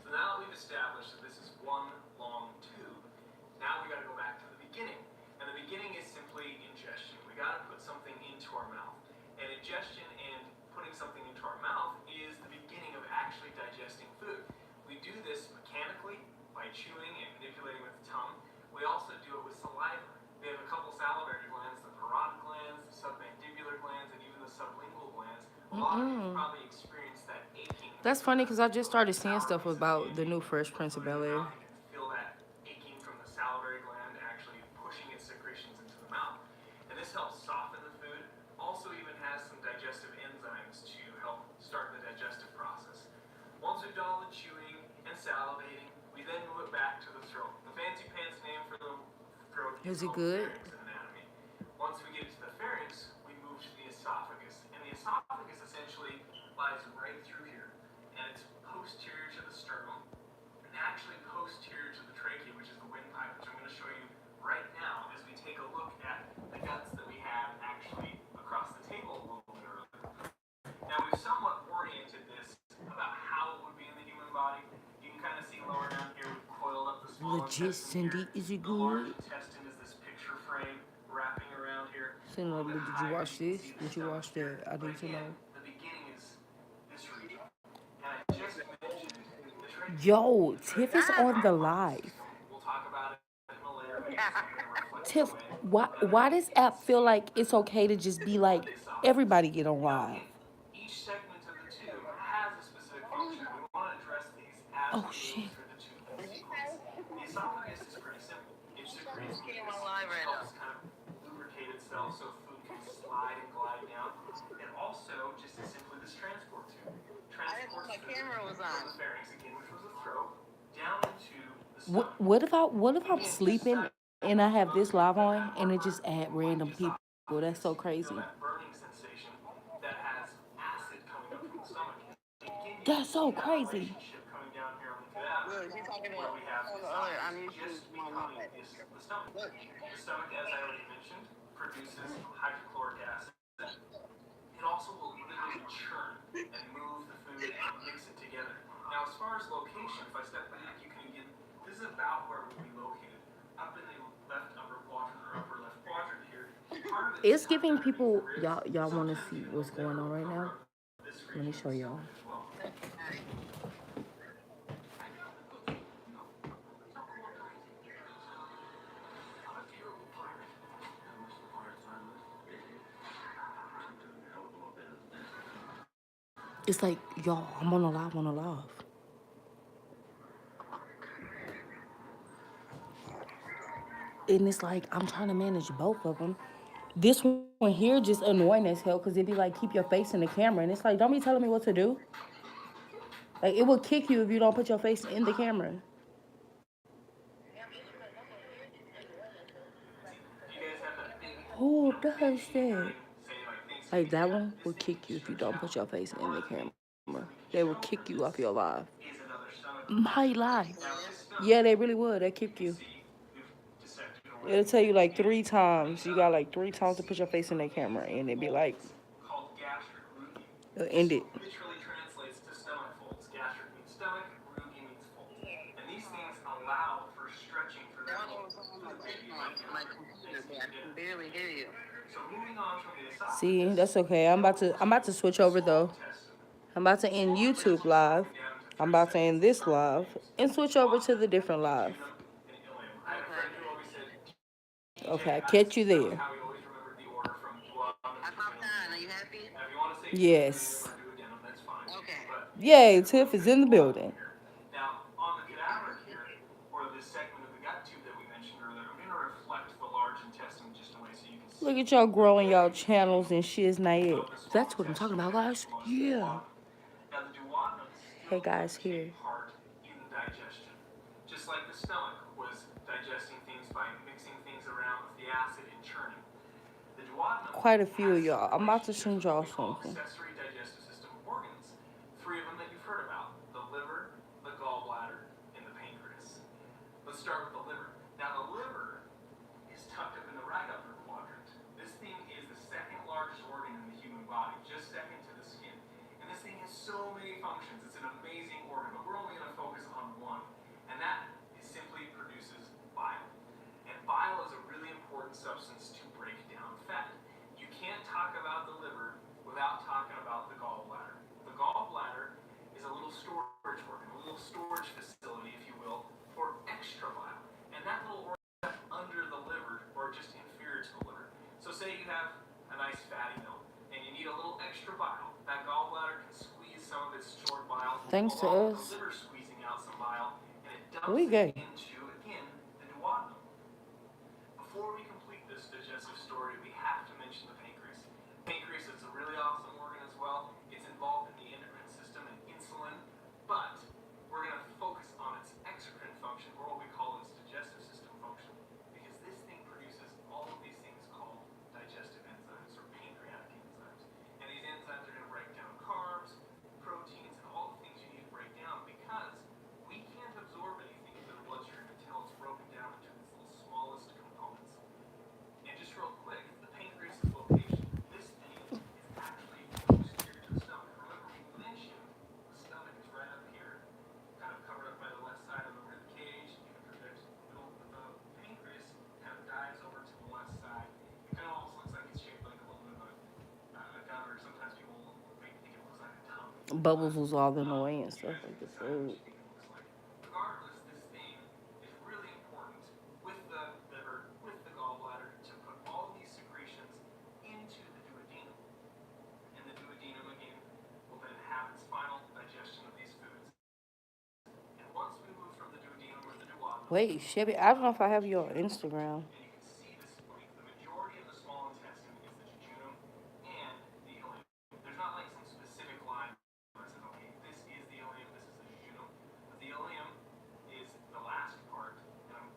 So now that we've established that this is one long tube, now we got to go back to the beginning. And the beginning is simply ingestion. We got to put something into our mouth. And ingestion and putting something into our mouth is the beginning of actually digesting food. We do this mechanically by chewing and manipulating with the tongue. We also do it with saliva. We have a couple salivary glands, the parotid glands, the submandibular glands, and even the sublingual glands. A lot of you probably experienced that aching. That's funny because I just started seeing stuff about the new Fresh Prince of Bel-Air. You can feel that aching from the salivary gland actually pushing its secretions into the mouth. And this helps soften the food. Also even has some digestive enzymes to help start the digestive process. Once we've done all the chewing and salivating, we then move it back to the throat. The fancy pants name for the throat Is it called good? pharynx in anatomy. Once we get to the pharynx, we move to the esophagus. And the esophagus essentially lies right through here. And it's posterior to the sternum, and actually posterior to the trachea, which is the windpipe, which I'm going to show you right now as we take a look at the guts that we have actually across the table a little bit earlier. Now we've somewhat oriented this about how it would be in the human body. You can kind of see lower down here, we've coiled up the small Legit, intestine Cindy, here. is it The large good? intestine is this picture frame wrapping around here. Cindy, Did did you watch this? Did you watch that? I need to know. The beginning is this region. And I just mentioned the trachea. Yo, Tiff is on the live. We'll talk about it in a later video. Tiff, why does app feel like it's okay to just be like, everybody get on live? Each segment of the tube has a specific function. We want to address these as Oh, we move shit. through the tube in sequence. The esophagus is pretty simple. It secretes mucus, right helps kind of lubricate itself so food can slide and glide down. And also, just as simply, this transport tube. Transports my food camera was from on. the pharynx again, which was the throat, down into the stomach. What if I'm sleeping and I have this live on and it just add random people? That's so crazy. That burning sensation that has acid coming up from the stomach. That's so crazy. Relationship coming down here on the cadaver. where we have esophagus just becoming the stomach. The stomach, as I already mentioned, produces hydrochloric acid. It also will literally churn and move the food and mix it together. Now, as far as location, if I step back, you can again, this is about where we'll be located. Up in the left upper quadrant or upper left quadrant here. Part of it It's giving people, y'all want to see what's going on right now? Let me show y'all. It's like, y'all, I'm on a live. And it's like, I'm trying to manage both of them. This one here just annoying as hell because it'd be like, keep your face in the camera. And it's like, don't be telling me what to do. Like, it will kick you if you don't put your face in the camera. Who does that? Like, that one will kick you if you don't put your face in the camera. They will kick you off your live. My live. Yeah, they really would. They kick you. It'll tell you like 3 times. You got like 3 times to put your face in the camera, and it'd be like, it'll end it. Literally translates to stomach folds. Gastric means stomach, rugi means fold. And these things allow for stretching for that my computer, I can barely hear you. So moving on from the esophagus. See, that's okay. I'm about to switch over though. I'm about to end YouTube live. I'm about to end this live and switch over to the different live. Okay, I catch you there. I popped on. Are you happy? Yes. Okay. Yay, Tiff is in the building. Now, on the cadaver here, or this segment of the gut tube that we mentioned earlier, I'm going to reflect the large intestine just a way so you can see. Look at y'all growing y'all channels and shiz naive. That's what I'm talking about, guys. Yeah. Now, the duodenum is Hey guys, here. part in digestion. Just like the stomach was digesting things by mixing things around with the acid and churning. The duodenum Quite a few of y'all. I'm about to send y'all something. Accessory digestive system organs. 3 of them that you've heard about: the liver, the gallbladder, and the pancreas. Let's start with the liver. Now, the liver is tucked up in the right upper quadrant. This thing is the second largest organ in the human body, just second to the skin. And this thing has so many functions. It's an amazing organ, but we're only going to focus on one, and that is simply produces bile. And bile is a really important substance to break down fat. You can't talk about the liver without talking about the gallbladder. The gallbladder is a little storage organ, a little storage facility, if you will, for extra bile. And that little organ is under the liver, or just inferior to the liver. So say you have a nice fatty meal, and you need a little extra bile. That gallbladder can squeeze some of its stored bile, Thanks to along with us. the liver squeezing out some bile, and it dumps We it gay. into, again, the duodenum. Before we complete this digestive story, we have to mention the pancreas. Pancreas is a really awesome organ as well. It's involved in the endocrine system and insulin, but we're going to focus on its exocrine function, or what we call its digestive system function, because this thing produces all of these things called digestive enzymes or pancreatic enzymes. And these enzymes are going to break down carbs, proteins, and all the things you need to break down, because we can't absorb anything into the bloodstream until it's broken down into its little smallest components. And just real quick, the pancreas' location, this thing is actually posterior to the stomach. Remember, we mentioned the stomach is right up here, kind of covered up by the left side of the rib cage. You can project the pancreas kind of dives over to the left side. It kind of almost looks like it's shaped like a little bit of a gun, or sometimes people will make think it looks like a tongue. Bubbles was all in the way and stuff like the food. Regardless, this thing is really important with the liver, with the gallbladder, to put all these secretions into the duodenum. And the duodenum, again, will then have its final digestion of these foods. And once we move from the duodenum or the duodenum, Wait, Chevy, I don't know if I have you on Instagram. and you can see this, the majority of the small intestine is the jejunum and the ileum. There's not like some specific line that says, okay, this is the ileum, this is the jejunum. But the ileum is the last part, and I'm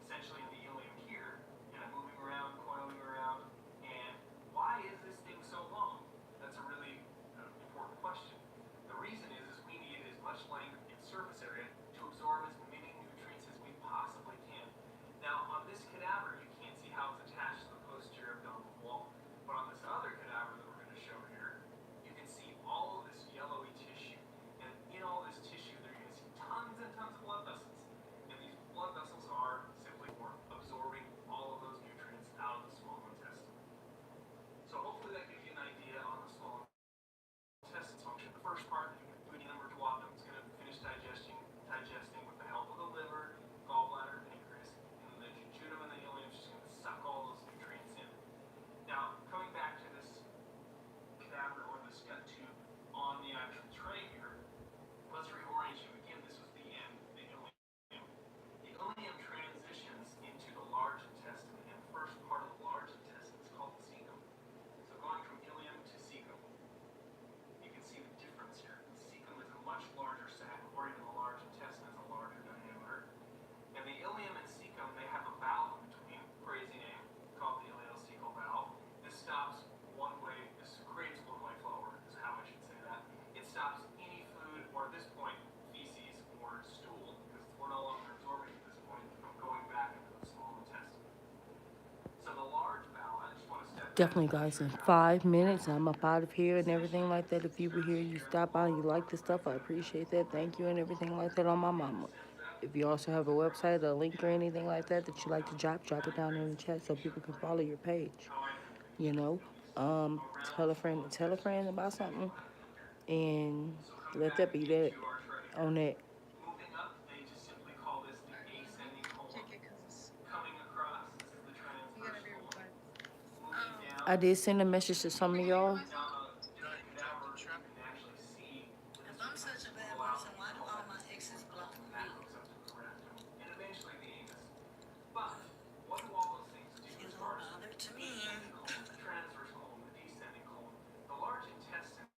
essentially in the ileum here, and I'm moving around, coiling around. And why is this thing so long? That's a really important question. The reason is we need as much length and surface area to absorb Definitely, guys, in 5 minutes, I'm up out of here and everything like that. If you were here, you stop by, you like the stuff, I appreciate that. Thank you and everything like that on my mama. If you also have a website, a link, or anything like that that you like to drop it down in the chat so people can follow your page. You know, tell a friend about something, and let that be that on that. Moving up, they just simply call this the ascending colon. Coming across, this is the transverse colon. Moving down, I did send a message to some of y'all. down a different cadaver, you can actually see that this such a bad person, why do all my exes block me? That hooks up to the rectum, and eventually the anus. But what do all those things do as far as the ascending colon, the transverse colon, the descending colon? The large intestine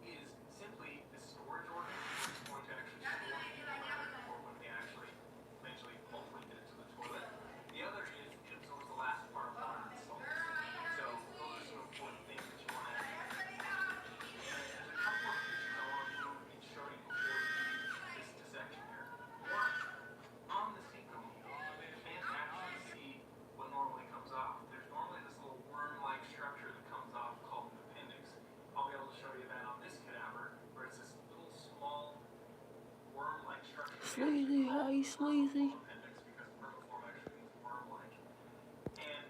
is simply the storage organ. It's going to actually store or when they actually eventually hopefully get it to the toilet. The other is it absorbs the last part of water and salt. So those are some important things that you want to there's a couple of pictures I want to move and show you before we do this dissection here. One, on the cecum, you can't actually see what normally comes off. There's normally this little worm-like structure that comes off called an appendix. I'll be able to show you that on this cadaver, where it's this little small worm-like structure. Sleazy, how you sleazy? Appendix because vermiform actually means worm-like.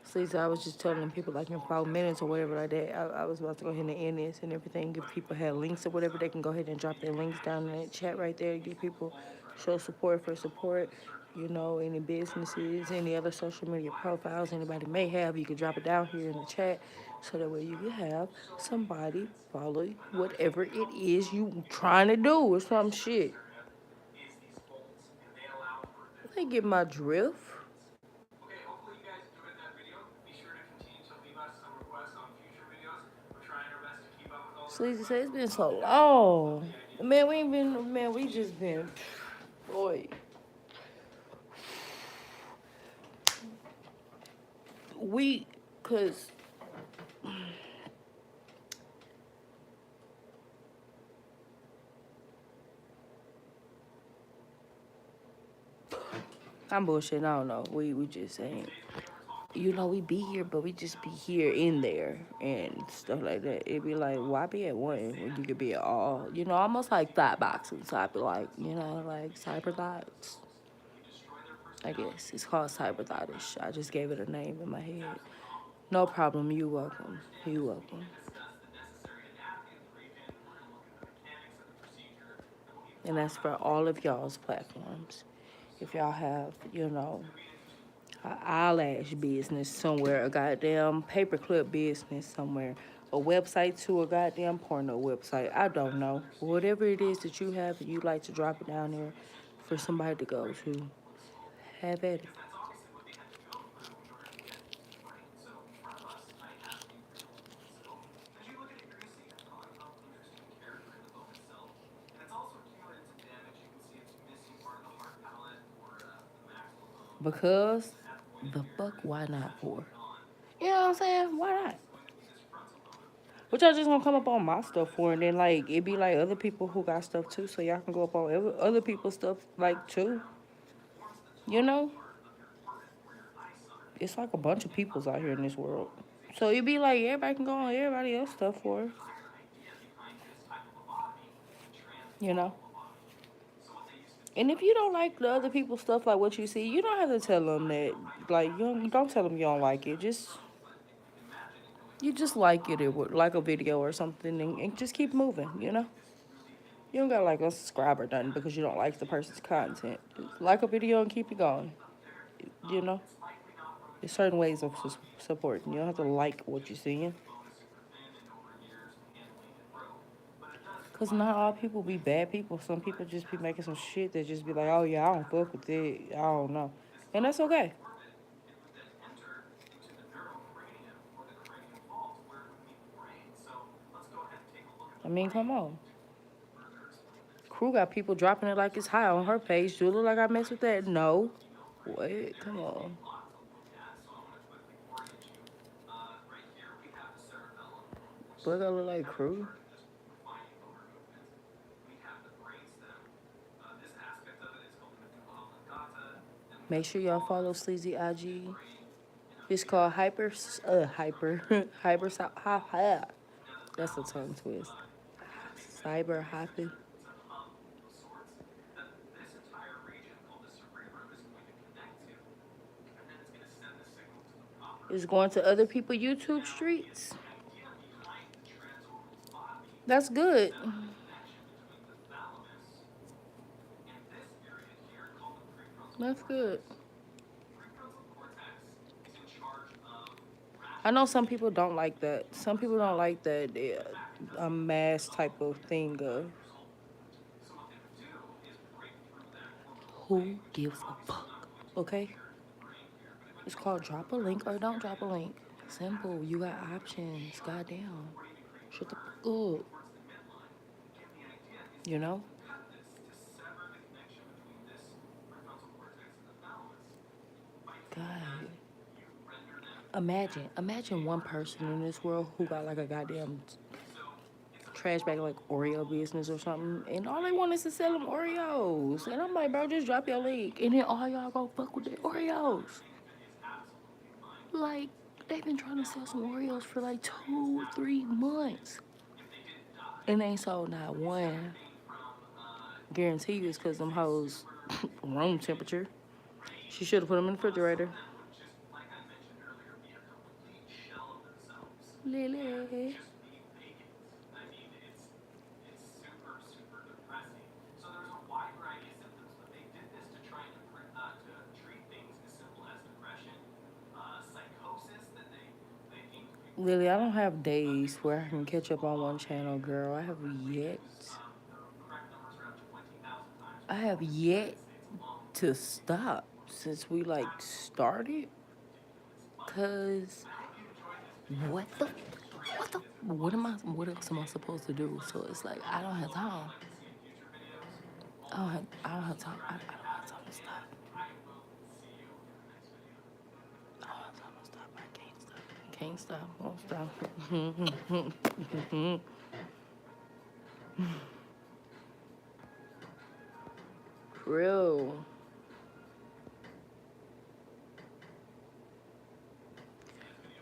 Sleazy, I was just telling people like in 5 minutes or whatever like that. I was about to go ahead and end this and everything. If people have links or whatever, they can go ahead and drop their links down in that chat right there. Give people show support for support. You know, any businesses, any other social media profiles anybody may have, you can drop it down here in the chat so that way you can have somebody follow whatever it is you trying to do or some shit. They get my drift. Okay, hopefully you guys enjoyed that video. Be sure to continue to leave us some requests on future videos. We're trying our best to keep up with all the Sleazy said it's been so long. Man, we just been, boy. Cause I'm bullshitting, I don't know. We just ain't. You know, we be here, but we just be here in there and stuff like that. It'd be like, why be at one when you could be at all? You know, almost like thought boxing. So I'd be like, you know, like cyber thoughts. I guess it's called cyber thoughtish. I just gave it a name in my head. No problem. You welcome. You welcome. And that's for all of y'all's platforms. If y'all have, you know, an eyelash business somewhere, a goddamn paperclip business somewhere, a website to a goddamn porno website, I don't know. Whatever it is that you have, you like to drop it down there for somebody to go to. Have at it. Because the fuck, why not for? You know what I'm saying? Why not? What y'all just gonna come up on my stuff for, and then like it be like other people who got stuff too, so y'all can go up on other people's stuff like too. You know, it's like a bunch of peoples out here in this world, so it be like everybody can go on everybody else stuff for. You know. And if you don't like the other people's stuff, like what you see, you don't have to tell them that. Like, don't tell them you don't like it. You just like it, like a video or something, and just keep moving, you know? You don't gotta like unsubscribe or nothing because you don't like the person's content. Just like a video and keep it going, you know? There's certain ways of supporting. You don't have to like what you're seeing. Because not all people be bad people. Some people just be making some shit that just be like, oh yeah, I don't fuck with it. I don't know. And that's okay. I mean, come on. Crew got people dropping it like it's high on her page. Do it look like I mess with that? No. What? Come on. What that look like, Crew? Make sure y'all follow Sleazy IG. It's called hyper, that's a tongue twist. Cyber hopping. That this entire region called the cerebrum is going to connect to, and then it's going to send the signal to the proper. It's going to other people YouTube streets. The idea behind the transorbital body That's good. is the connection between the thalamus and this area here called the prefrontal That's good. cortex. Prefrontal cortex is in charge of I know some people don't like that. Some people don't like that a mass type of thing of. so what they would do is break through that orbital Who gives a fuck? Okay? It's called drop a link or don't drop a link. Simple. You got options. Goddamn. Shut the fuck up. You know? cut this to sever the connection between this prefrontal cortex and the thalamus. By doing God. that, you render them Imagine one person in this world who got like a goddamn so it's a trash bag like Oreo business or something, and all they want is to sell them Oreos. And I'm like, bro, just drop your link, and then all y'all go fuck with the Oreos. Like, they've been trying to sell some Oreos for like 2 or 3 months, and they ain't sold not one. Guarantee you it's because them hoes room temperature. She should have put them in the refrigerator. just like I mentioned earlier, be a complete shell of themselves. Lily. Just be vacant. I mean, it's super, super depressing. So there's a wide variety of symptoms, but they did this to try and to treat things as simple as depression, psychosis that they think people Lily, I don't have days where I can catch up on one channel, girl. I have yet the correct number is around 20,000 times. I have yet to stop since we like started. Cause what else am I supposed to do? So it's like I don't have time. I don't have time. I don't have time to stop. I don't have time to stop. I can't stop. Won't stop. Real.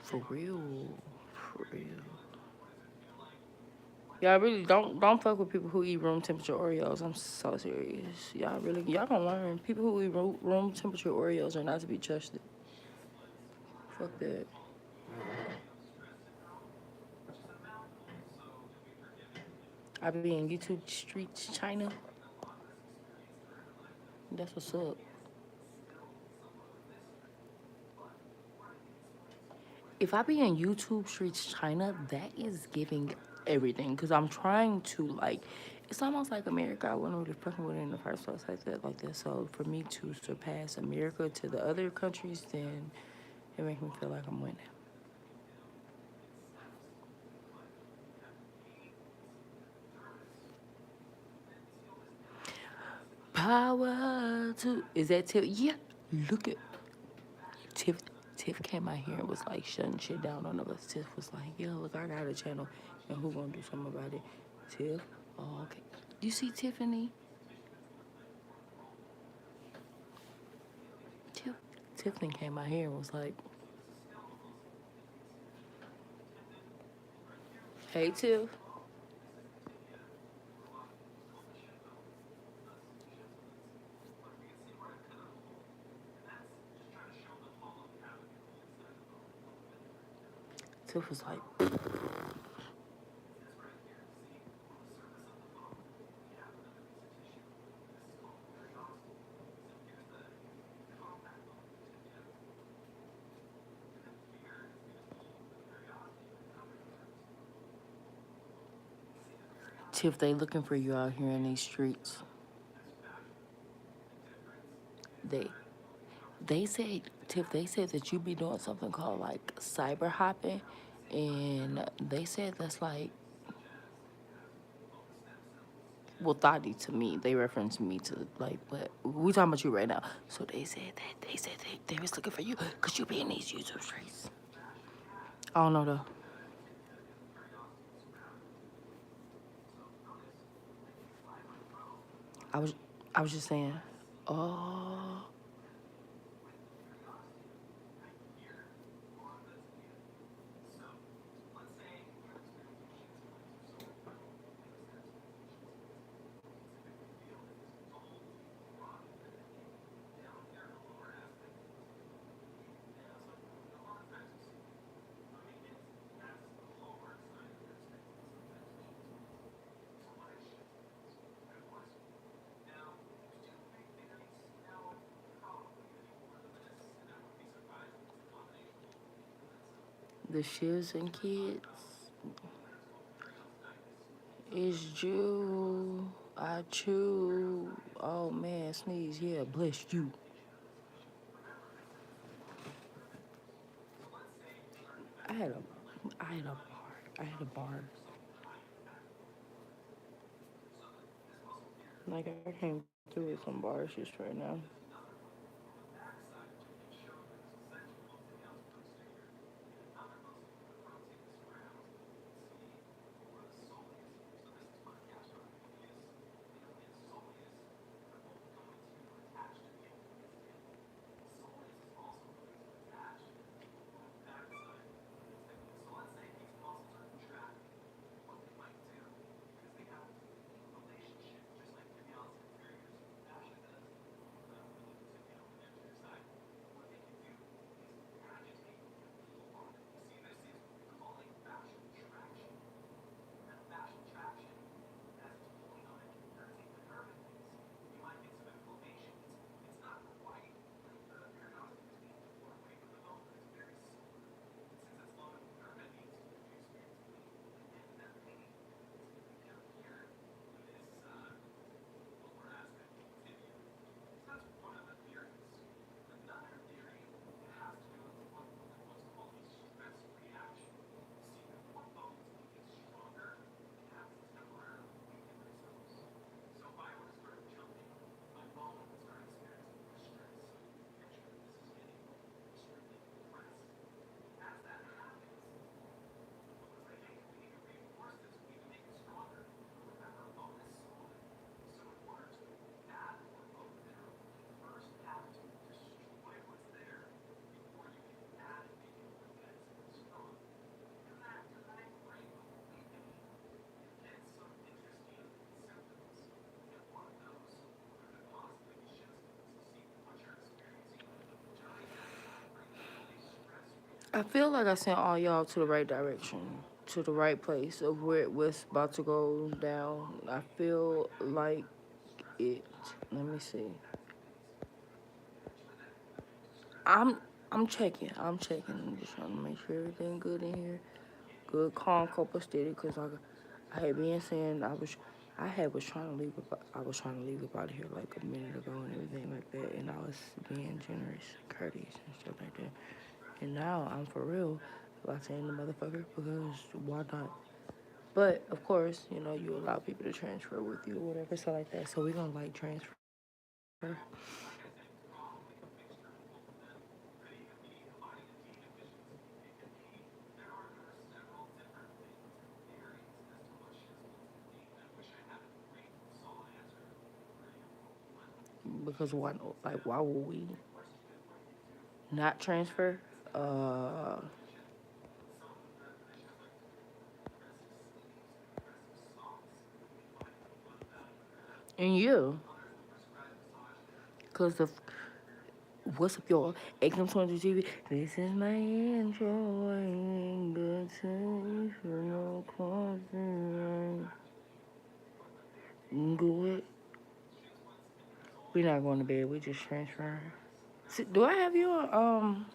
For real. For real. Y'all really don't fuck with people who eat room temperature Oreos. I'm so serious. Y'all gonna learn. People who eat room temperature Oreos are not to be trusted. Fuck that. I be in YouTube streets, China. That's what's up. If I be in YouTube streets, China, that is giving everything. Because I'm trying to, like, it's almost like America. I wasn't really fucking with it in the first place like that. So for me to surpass America to the other countries, then it makes me feel like I'm winning. Power to, is that Tiff? Yeah, look at Tiff. Tiff came out here and was like shutting shit down on us. Tiff was like, yeah, look, I got a channel, and who gonna do something about it? Tiff, oh, okay. You see Tiffany? Tiffany came out here and was like, hey, Tiff. Tiff was like, Tiff, they looking for you out here in these streets. They said, Tiff, they said that you be doing something called like cyber hopping, and they said that's like, well, Thadi to me, they referenced me to like, but we talking about you right now. So they said they was looking for you because you be in these YouTube streets. I don't know though. I was just saying, oh. The shivs and kids. It's Jew. I chew. Oh man, sneeze. Yeah, bless you. I had a, I had a bar. I had a bar. Like I came through with some bars just right now. I feel like I sent all y'all to the right direction, to the right place of where it was about to go down. I feel like it. Let me see. I'm I'm checking. I'm checking. I'm just trying to make sure everything good in here. Good, calm, copacetic. Cause I had been saying was trying to leave. I was trying to leave up out of here like a minute ago and everything like that. And I was being generous, courteous, and stuff like that. And now I'm for real about saying the motherfucker because why not? But of course, you know, you allow people to transfer with you or whatever, so like that. So we're gonna like transfer. Because why? Like, why would we not transfer? Uh, and you, cause the what's up, y'all? Acom 20 TV. This is my intro. I ain't good to for no cause. Good. We're not going to bed. We just transferring. See, do I have you on?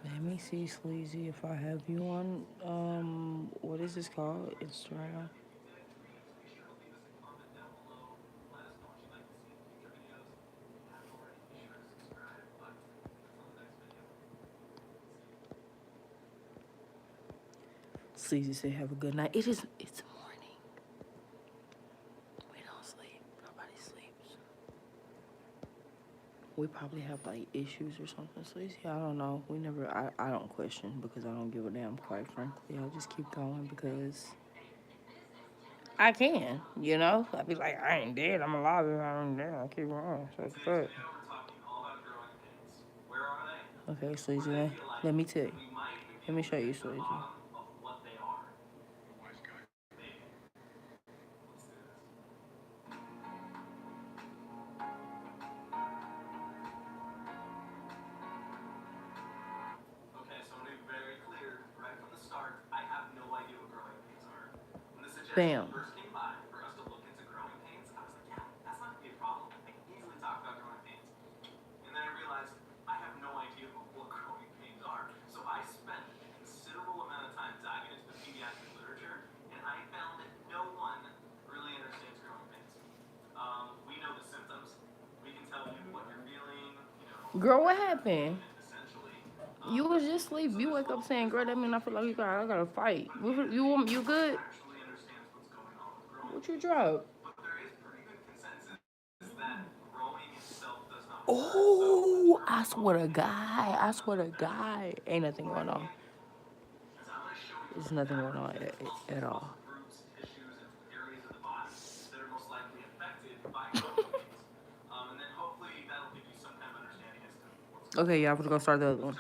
Let me see, Sleazy, if I have you on. What is this called? Instagram. Sleazy say have a good night. It's morning. We don't sleep. Nobody sleeps. We probably have like issues or something. Sleazy, I don't know. I don't question because I don't give a damn, quite frankly. I just keep going because I can, you know? I'd be like, I ain't dead. I'm alive. I ain't dead. I keep going. So it's good. Okay, Sleazy, let me tell you. Let me show you, Sleazy. Bam. Girl, what happened? You was just asleep. You wake up saying, "Girl, that mean I feel like I gotta fight." You good? What you drop? Oh, I swear to God. I swear to God. Ain't nothing going on. There's nothing going on at all. Okay, y'all, we're gonna start the other one.